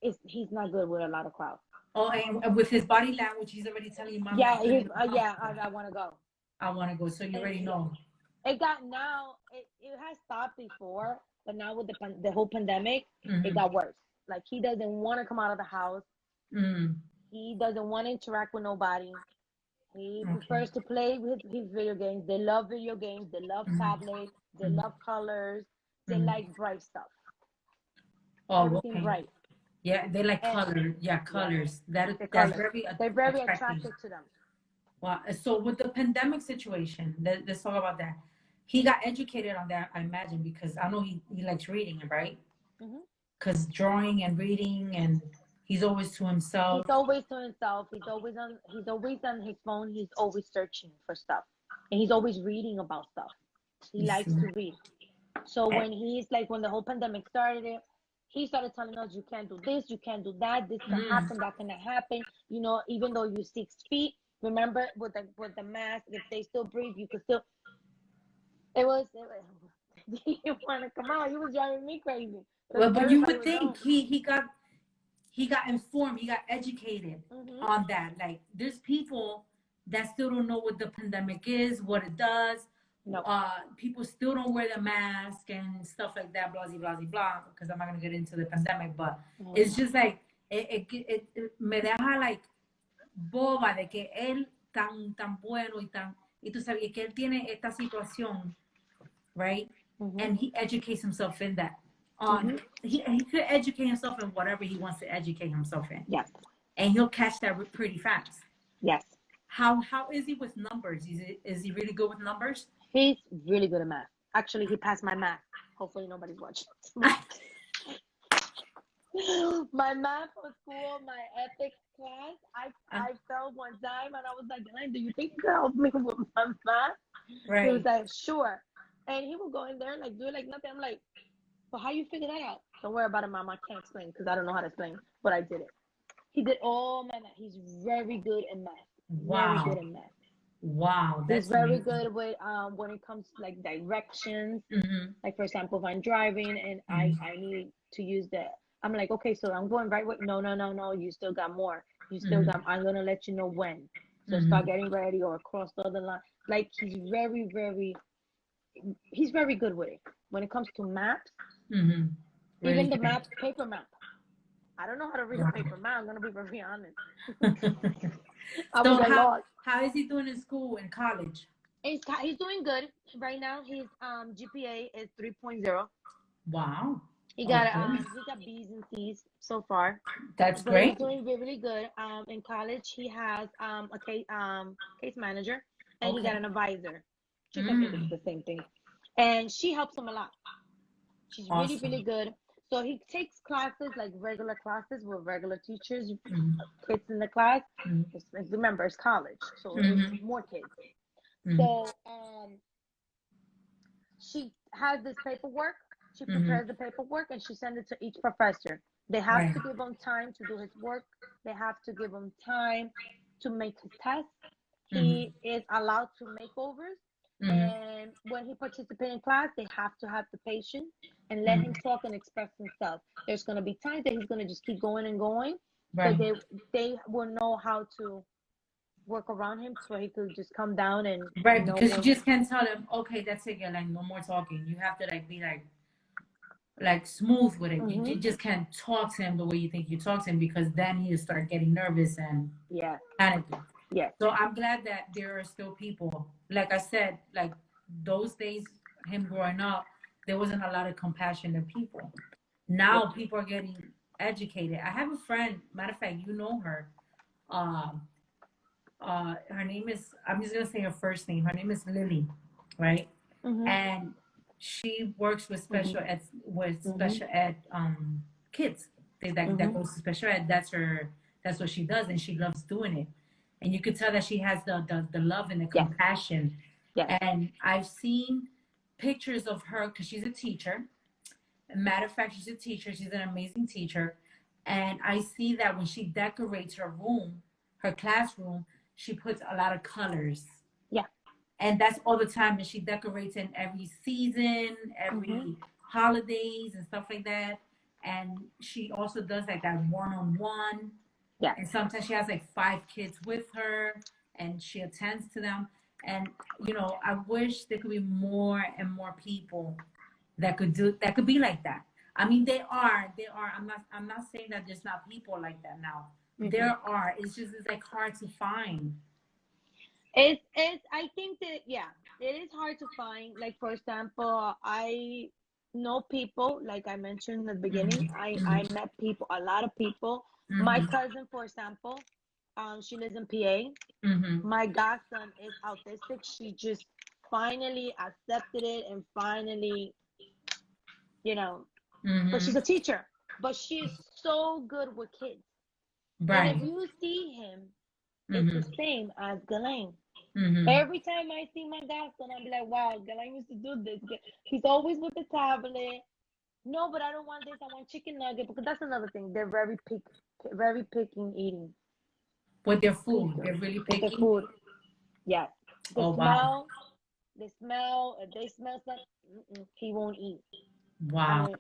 he's not good with a lot of crowd. Oh, and with his body language, he's already telling you, "Mom, Yeah, I want to go. I want to go." So you already know. It got now. It has stopped before, but now with the whole pandemic, Mm-hmm. it got worse. Like he doesn't want to come out of the house. Mm-hmm. He doesn't want to interact with nobody. He prefers to play with his video games. They love video games. They love tablets. They love colors. They like bright stuff. Oh, Everything okay. bright. Yeah, they like color. Yeah, colors. Yeah, That's colors. very They're very attractive. attracted to them. Wow. So with the pandemic situation, let's talk about that. He got educated on that, I imagine, because I know he likes reading, right? Because drawing and reading, and he's always to himself. He's always to himself. He's always on his phone. He's always searching for stuff, and he's always reading about stuff. He likes to read. So when when the whole pandemic started, he started telling us, you can't do this, you can't do that, this can happen, that cannot happen. You know, even though you're 6 feet, remember with the mask, if they still breathe, you could still. It was he didn't want to come out. He was driving me crazy. Well, but you would think he got informed, he got educated on that. Like there's people that still don't know what the pandemic is, what it does. No. People still don't wear the mask and stuff like that, blah, blah, blah, blah, because I'm not going to get into the pandemic, but it's just like, it me deja like boba de que él tan bueno y tú sabes que él tiene esta situación, right? And he educates himself in that. He could educate himself in whatever he wants to educate himself in. Yes. And he'll catch that pretty fast. Yes. How is he with numbers? Is he really good with numbers? He's really good at math. Actually, he passed my math. Hopefully nobody's watching. My math for school, my ethics class, I fell one time and I was like, Elaine, do you think you can help me with my math? Right. He was like, sure. And he would go in there and like do it like nothing. I'm like, well, how you figure that out? Don't worry about it, Mom. I can't explain because I don't know how to explain, but I did it. He did all my math. He's very good at math. Wow. Very good at math. Wow. He's very good with when it comes to like directions. Like for example, if I'm driving and I need to use I'm like, okay, so I'm going right way. No. You still got more. You still got. I'm gonna let you know when. So start getting ready or cross the other line. Like he's very, very. He's very good with it. When it comes to maps, really even the maps, paper map. I don't know how to read a paper map. I'm gonna be very honest. So how is he doing in school in college? He's doing good right now. His GPA is 3.0. Wow. He got B's and C's so far. That's great. He's doing really good. In college, he has a case manager, and he got an advisor. Which I think it's the same thing. And she helps him a lot. She's really good. So he takes classes, like regular classes with regular teachers, kids in the class. Remember, it's college, so there's more kids. So she has this paperwork. She prepares the paperwork and she sends it to each professor. They have to give him time to do his work. They have to give him time to make his tests. He is allowed to make overs. And when he participates in class, they have to have the patience and let him talk and express himself. There's going to be times that he's going to just keep going and going. Right. So they will know how to work around him so he could just come down and... Right, because you just can't tell him, okay, that's it, like, no more talking. You have to, like, be, like smooth with it. You just can't talk to him the way you think you talk to him, because then he'll start getting nervous and panicking. Yeah. So I'm glad that there are still people. Like I said, like those days, him growing up, there wasn't a lot of compassionate people. Now people are getting educated. I have a friend, matter of fact, you know her. Um, her name is, I'm just gonna say her first name. Her name is Lily, right? Mhm. And she works with Mhm. Mhm. special ed kids. That Mhm. goes to special ed. That's what she does, and she loves doing it. And you could tell that she has the love and the Yes. compassion. Yes. And I've seen pictures of her because she's a teacher. Matter of fact, she's a teacher. She's an amazing teacher. And I see that when she decorates her room, her classroom, she puts a lot of colors. Yeah. And that's all the time. And she decorates in every season, Mhm. every holidays and stuff like that. And she also does like that one-on-one. Yeah. And sometimes she has like 5 kids with her and she attends to them. And, I wish there could be more and more people that could be like that. I mean, they are. I'm not saying that there's not people like that now. There Mhm. are. It's like hard to find. It's I think that yeah, it is hard to find. Like for example, I know people, like I mentioned in the beginning, I Mm-hmm. met people, a lot of people. My Mm-hmm. cousin, for example, she lives in PA. Mm-hmm. My godson is autistic. She just finally accepted it and finally, you know, but she's Mm-hmm. a teacher. But she's so good with kids. And if Right. you see him, it's the Mm-hmm. same as Galen. Mm-hmm. Every time I see my godson, I'm like, wow, Galen used to do this. He's always with the tablet. No, but I don't want this. I want chicken nugget because that's another thing. They're very picky in eating. With their food, Picky they're really with the picky. food. Yes, the Oh wow. smell, the smell. If they smell something, he won't eat. I Wow. mean,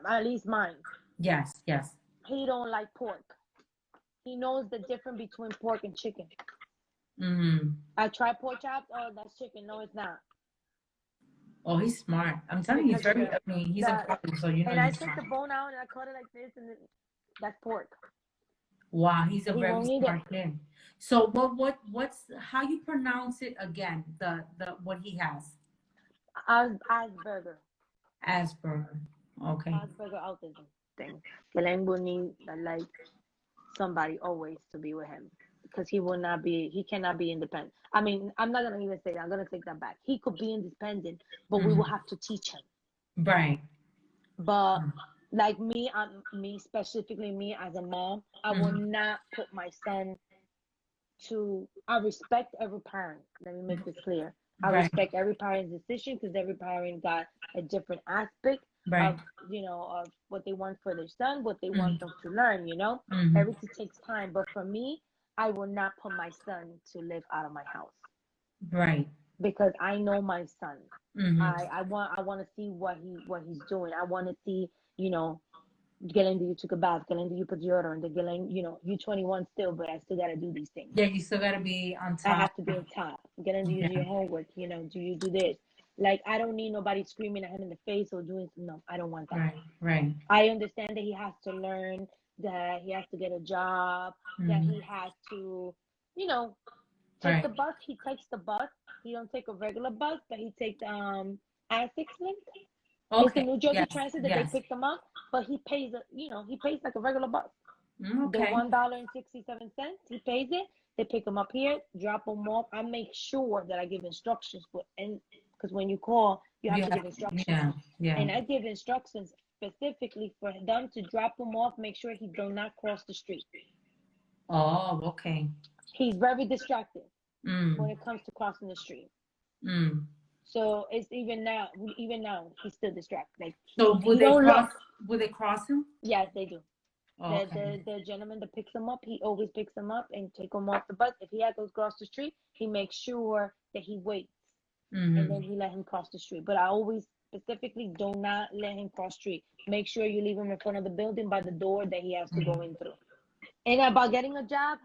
at least mine. Yes. Yes. He don't like pork. He knows the difference between pork and chicken. Mm-hmm. I try pork chops. Oh, that's chicken. No, it's not. Oh, he's smart. I'm telling you, Because he's very. I mean, he's in the college, so you know and I he's take smart. the bone out and I cut it like this, and that's pork. Wow, he's a He very won't eat it. smart kid. So what's how you pronounce it again? The what he has? Asperger, Asperger. Okay. Asperger autism thing. Galen will need like somebody always to be with him because he cannot be independent. I mean, I'm not gonna even say that. I'm gonna take that back. He could be independent, but we will Hmm. have to teach him. Right. But like me specifically, me as a mom, I will Hmm. not put my son to. I respect every parent. Let me make this clear. I Right. respect every parent's decision because every parent got a different aspect Right. of of what they want for their son, what they want Hmm. them to learn. Hmm. Everything takes time. But for me, I will not put my son to live out of my house Right. because I know my son. Hmm. I want to see what he's doing. I want to see, you know, Galen, you took a bath. Galen, you put deodorant. Galen, you 21 still, but I still gotta do these things. Yeah, you still gotta be on I top. have to be on top. Galen, do you do Yeah. your homework? Do you do this? Like I don't need nobody screaming at him in the face or doing. No, I don't want that. Right. Right. I understand that he has to learn, that he has to get a job, that Hmm. he has to, you know, take Right. the bus. He takes the bus. He don't take a regular bus, but he takes Essex Link. It's the Okay. New Jersey Yes. Transit that they Yes. pick them up, but he pays like a regular bus. The Okay. $1.67, he pays it. They pick him up here, drop him off. I make sure that I give instructions and because when you call, you have You to have. give instructions, Yeah. Yeah. and I give instructions specifically for them to drop him off. Make sure he do not cross the street. Oh. Okay. He's very distracted when Mm. it comes to crossing the street. Mm. So it's even now he's still distracted. Like So he don't look. would they cross him? Yes, they do. The, Okay. the the gentleman that picks him up, he always picks him up and take him off the bus. If he had to cross the street, he makes sure that he waits and then Mm-hmm. he let him cross the street. But I always specifically do not let him cross street. Make sure you leave him in front of the building by the door that he has to go in through. And about getting a job,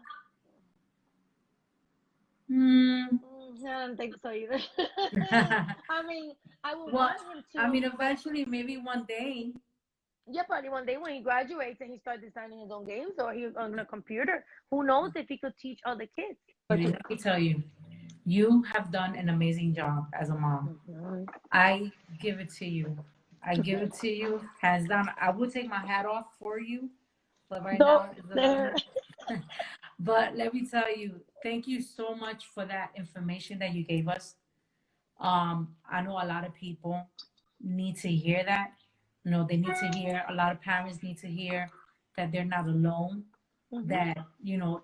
Mm. I don't think so either. I mean, I would Well, want him I mean, to. eventually, maybe one day. Yeah, probably one day when he graduates and he starts designing his own games or he's on a computer, who knows if he could teach other kids. Let me tell you, you have done an amazing job as a mom. Mhm. I give it to you. I give it to you, hands down. I would take my hat off for you, but right No, now it's a there. little. But let me tell you, thank you so much for that information that you gave us. I know a lot of people need to hear that. You know, they need to hear, a lot of parents need to hear that they're not alone, that, you know,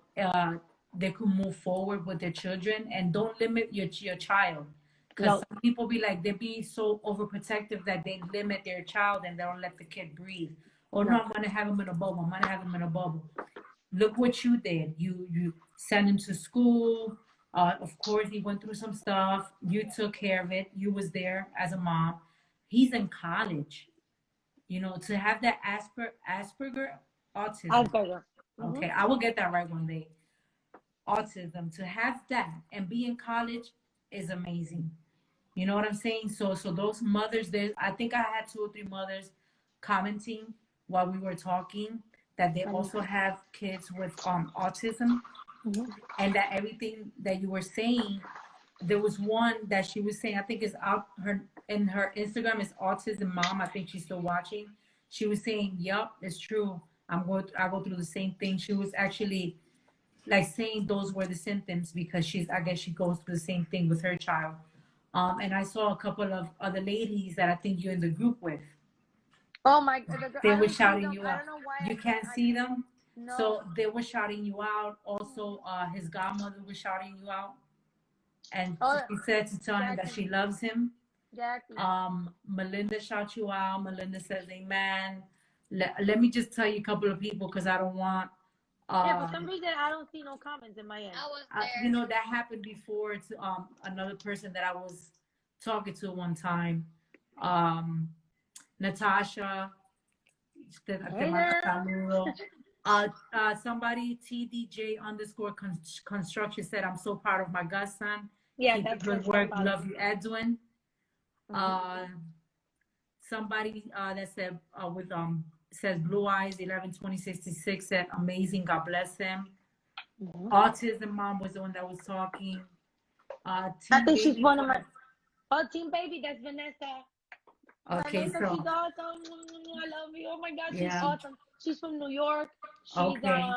they could move forward with their children and don't limit your child. Because No, some people be like, they be so overprotective that they limit their child and they don't let the kid breathe. Oh no, no. I'm gonna have him in a bubble. I'm gonna have him in a bubble. Look what you did. You sent him to school. Of course, he went through some stuff. You took care of it. You was there as a mom. He's in college. You know, to have that Asperger autism. Asperger. Okay, I will get that right one day. Autism. To have that and be in college is amazing. You know what I'm saying? So those mothers there, I think I had 2 or 3 mothers commenting while we were talking that they also have kids with autism, and that everything that you were saying, there was one that she was saying, I think is out her in her Instagram is autism mom. I think she's still watching. She was saying, "Yup, it's true. I go through the same thing." She was actually like saying those were the symptoms because I guess she goes through the same thing with her child. And I saw a couple of other ladies that I think you're in the group with. Oh my, They I were don't see shouting them. you I out. don't know why You can't see them. no. So they were shouting you out. Also, his godmother was shouting you out. And Oh, she said to tell him that Jackie, she loves him. Jackie. Melinda shout you out. Melinda says amen. Let me just tell you a couple of people because I don't want Yeah, for some reason I don't see no comments in my end. I was there. you know, that happened before to another person that I was talking to one time. Natasha, te mando saludo. Somebody TDJ underscore construction said, I'm so proud of my godson. Yeah, Keep the that's good what work. somebody. Love you, Edwin. Somebody that said with says blue eyes 112066 said amazing. God bless him. Autism mom was the one that was talking. I Team think she's baby one of my. said, Oh, Team Baby, that's Vanessa. okay, Vanessa, so she's awesome. I love you. Oh my God, she's yeah, awesome. She's from New York. She's okay,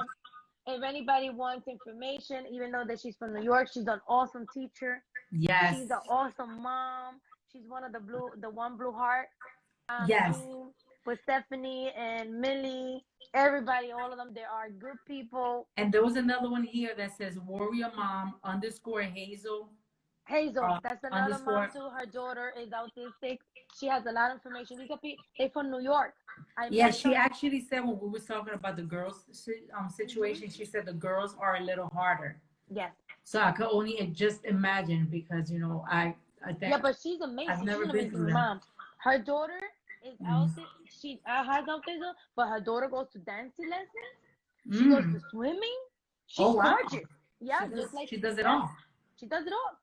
If anybody wants information, even though that she's from New York, she's an awesome teacher. yes, She's an awesome mom. She's one of the one blue heart yes. team with Stephanie and Millie. Everybody, all of them, they are good people. And there was another one here that says warrior mom underscore Hazel Hazel, that's another mom underscore. too. Her daughter is autistic. She has a lot of information. These are people, they from New York. I Yeah, met she them. actually said when we were talking about the girls situation, she said the girls are a little harder. Yes. So I could only just imagine because you know I think Yeah, but she's amazing. I've She's never an been amazing through that. mom. Her daughter is Mm. autistic. She has autism, but her daughter goes to dancing lessons. She goes Mm. to swimming. Oh She's wow, gorgeous. Yeah, just like she does it yeah, all. she does it all.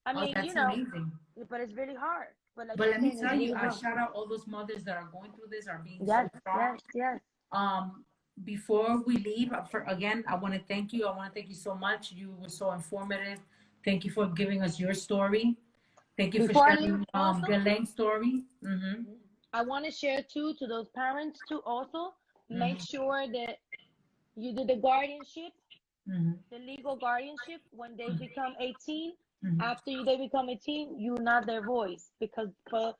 I Oh, mean, that's amazing. but it's really hard. But like But you're let me saying, it's tell you, really I hard. shout out all those mothers that are going through this, are being so Yes, strong. yes. Before we leave, for again, I want to thank you. I want to thank you so much. You were so informative. Thank you for giving us your story. Thank you for Before I leave, sharing also, Ghislaine's story. I want to share too to those parents too. Also, make sure that you do the guardianship, the legal guardianship when they become 18. After they become 18, you're not their voice because for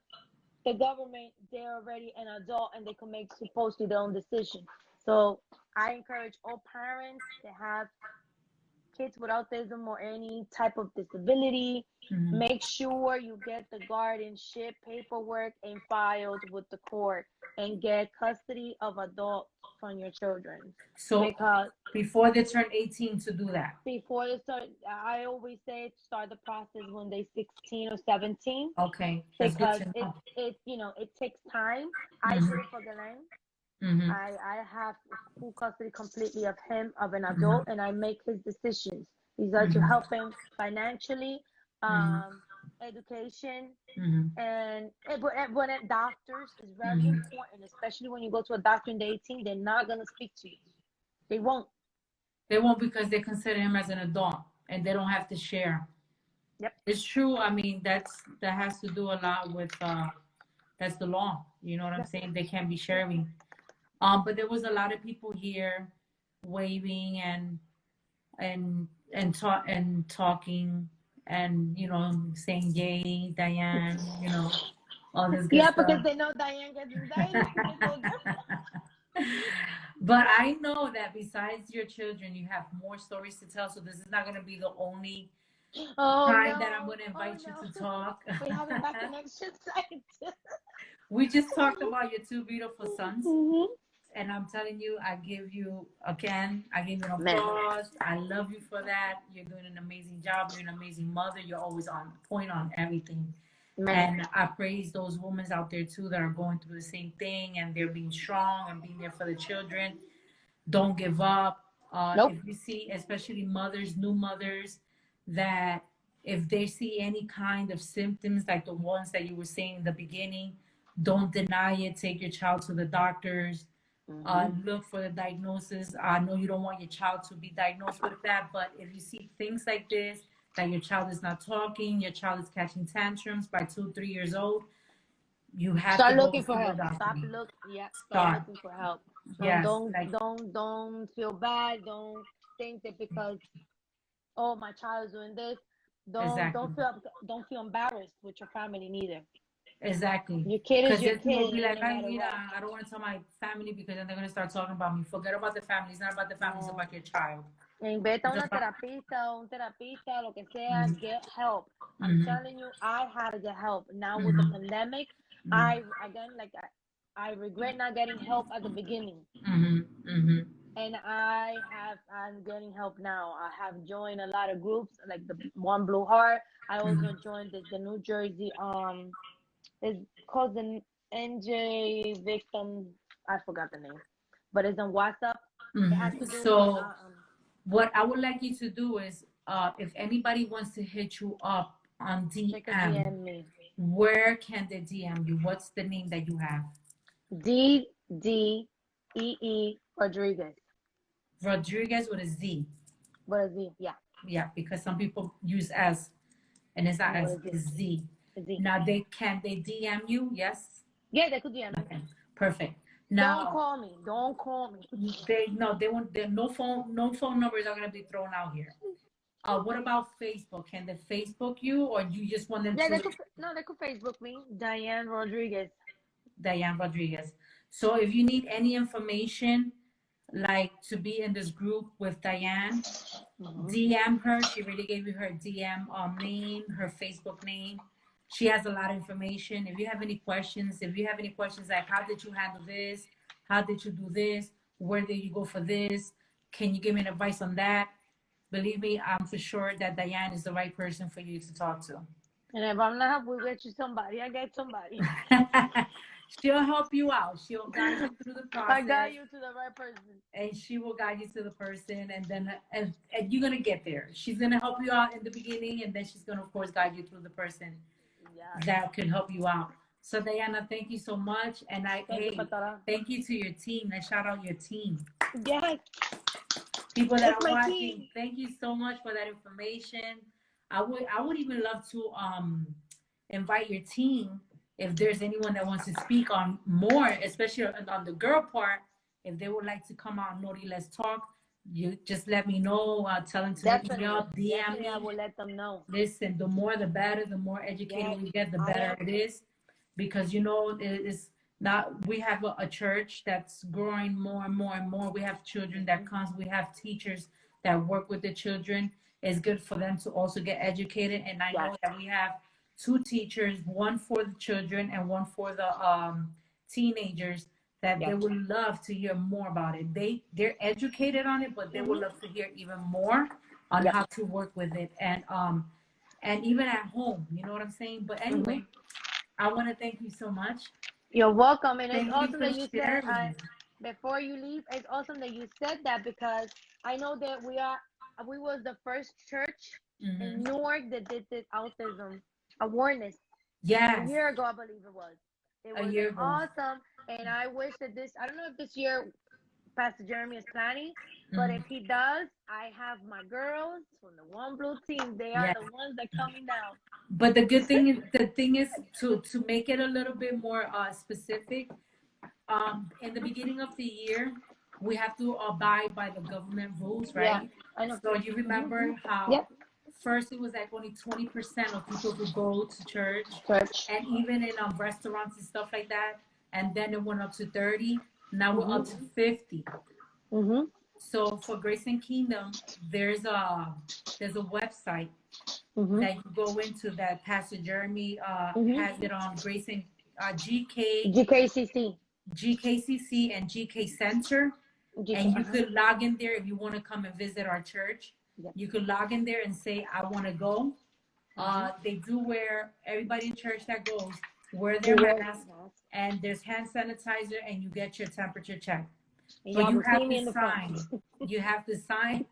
the government, they're already an adult and they can make supposedly their own decision. So I encourage all parents that have kids with autism or any type of disability, make sure you get the guardianship paperwork and filed with the court and get custody of adults from your children. So because before they turn 18 to do that. Before they start, I always say start the process when they're 16 or 17. Okay, that's because good to know. it takes time. I did it for Galen. I have full custody completely of him, of an adult, and I make his decisions. These are to help him financially, education, and when at doctors is very important, especially when you go to a doctor in the 18, they're not gonna speak to you. They won't. They won't because they consider him as an adult and they don't have to share. Yep. It's true. I mean, that has to do a lot with That's the law. You know what I'm saying? They can't be sharing. But there was a lot of people here waving and talking and saying yay, Diane, all this good Yeah, stuff. because they know Diane gets anxiety. They told her. But I know that besides your children, you have more stories to tell. So this is not going to be the only Oh time that I'm no! going to Oh invite you no! to talk. We have a bad connection site. We just talked about your two beautiful sons. Mhm. And I'm telling you, I give you again, I give you an Man, applause. I love you for that. You're doing an amazing job. You're an amazing mother. You're always on point on everything. man. And I praise those women out there too that are going through the same thing and they're being strong and being there for the children. Don't give up. Nope. If you see, especially mothers, new mothers, that if they see any kind of symptoms like the ones that you were saying in the beginning, don't deny it. Take your child to the doctors. Look for the diagnosis. I know you don't want your child to be diagnosed with that, but if you see things like this, that your child is not talking, your child is catching tantrums by 2, 3 years old, you have to Start go looking for see your help. doctor. Start Start. looking for help. And Yes, like don't feel bad. Don't think that because my child is doing this. exactly. Don't feel embarrassed with your family neither. Exactly. Your kid is Because your there's people kid, be like, no I matter mean, what. I don't want to tell my family because then they're going to start talking about me. Forget about the family. It's not about the family. It's No. about your child. Vete a It's una about, terapista o un terapista, lo que sea, get help. I'm mm-hmm, telling you, I had to get help. Now with the mm-hmm, pandemic, mm-hmm, I regret not getting help at the beginning. mm-hmm, mm-hmm. And I'm getting help now. I have joined a lot of groups like the One Blue Heart. I also joined the New Jersey it's called the NJ Victim. I forgot the name, but it's on WhatsApp. It has to do with So what I would like you to do is, if anybody wants to hit you up on they could DM, DM me. where can they DM you? What's the name that you have? DDEE Rodriguez. Rodriguez with a Z. What is Z? Yeah. Yeah, because some people use S and it's not No, what S, is Z? it's Z. Z. Now they DM you? Yes. Yeah, they could DM me. Okay, perfect. Don't Now call me. Don't call me. they won't. No phone numbers are gonna be thrown out here. What about Facebook? Can they Facebook you, or you just want them Yeah, to? they could Facebook me. Diane Rodriguez. Diane Rodriguez. So if you need any information, like to be in this group with Diane, DM her. She really gave you her DM name, her Facebook name. She has a lot of information. If you have any questions, like how did you handle this? How did you do this? Where did you go for this? Can you give me an advice on that? Believe me, I'm for sure that Diane is the right person for you to talk to. And if I'm not, we'll get you somebody. I get somebody. She'll help you out. She'll guide you through the I got process. you to the right person. And she will guide you to the person, and then and you're gonna get there. She's gonna help you out in the beginning, and then she's gonna of course guide you through the person Yeah. that could help you out. So Diana, thank you so much, and Thank you, Patara. thank you to your team. Let's shout out your team. Yes. People that It's are my watching, team. thank you so much for that information. I would even love to invite your team if there's anyone that wants to speak on more, especially on the girl part. If they would like to come out, Nori, let's talk. You just let me know. Tell them to hit me Definitely. up, DM I me. will let them know. Listen, the more the better. The more educated Yes. we get, the better it is. Because it's not. We have a church that's growing more and more and more. We have children that comes. We have teachers that work with the children. It's good for them to also get educated. And I know that we have two teachers, one for the children and one for the teenagers, that they would love to hear more about it. They're educated on it, but they would love to hear even more on how to work with it, and even at home, you know what I'm saying? But anyway, I want to thank you so much. You're welcome. And it's Thank you awesome for that you said, sharing. before you leave, it's awesome that you said that because I know that we was the first church in Newark that did this autism awareness a Yes, year ago, I believe it was. It a was year an ago. awesome, and I wish that I don't know if this year Pastor Jeremy is planning. But if he does, I have my girls from the One Blue team. They are Yes. the ones that coming down. But the thing is to make it a little bit more specific. In the beginning of the year, we have to abide by the government rules, right? Yeah, I know. So you remember how Yep. first it was like only 20% of people who go to church, Church. and even in restaurants and stuff like that, and then it went up to 30. Now we're up to 50. Mm-hmm. So for Grace and Kingdom, there's a website that you go into that Pastor Jeremy has it on Grace and GKCC. GKCC and GK Center, and you could log in there if you want to come and visit our church. Yep. You could log in there and say, I want to go. They do wear, everybody in church that goes, wear their mask, and there's hand sanitizer, and you get your temperature checked. But you have to sign. You have to sign.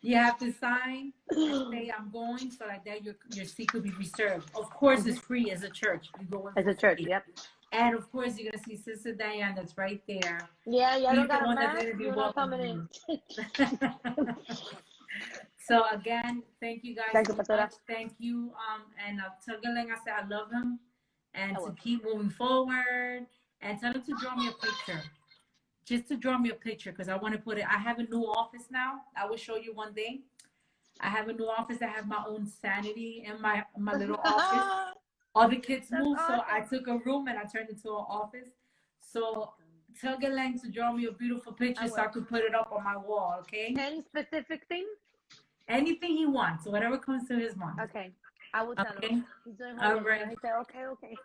You have to sign and say, I'm going, so like that your seat could be reserved. Of course, it's free as a church. You go in as a church, yep. And of course, you're gonna see Sister Diane that's right there. Yeah, I don't got a one mask. You're not coming in. So again, thank you guys Thank so you, much. Thank you. And tell Galeng I said I love him, and to keep moving forward. And tell him to draw me a picture. Just to draw me a picture, because I want to put it. I have a new office now. I will show you one day. I have a new office. I have my own sanity in my little office. All the kids moved, so I took a room and I turned it into an office. So tell Galeng to draw me a beautiful picture so I could put it up on my wall, okay? Any specific thing? Anything he wants, whatever comes to his mind. Okay, I will tell him. He's doing all right. He said, okay.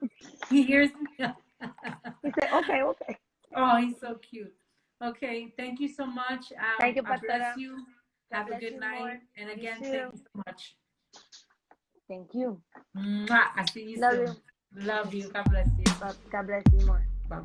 He hears me. He said, okay. Oh, he's so cute. Okay, thank you so much. Thank you, I bless you. Have a good night. More. And again, thank you so much. Thank you. Mwah. I see you Love soon. you. Love you. God bless you. God bless you more. Bye.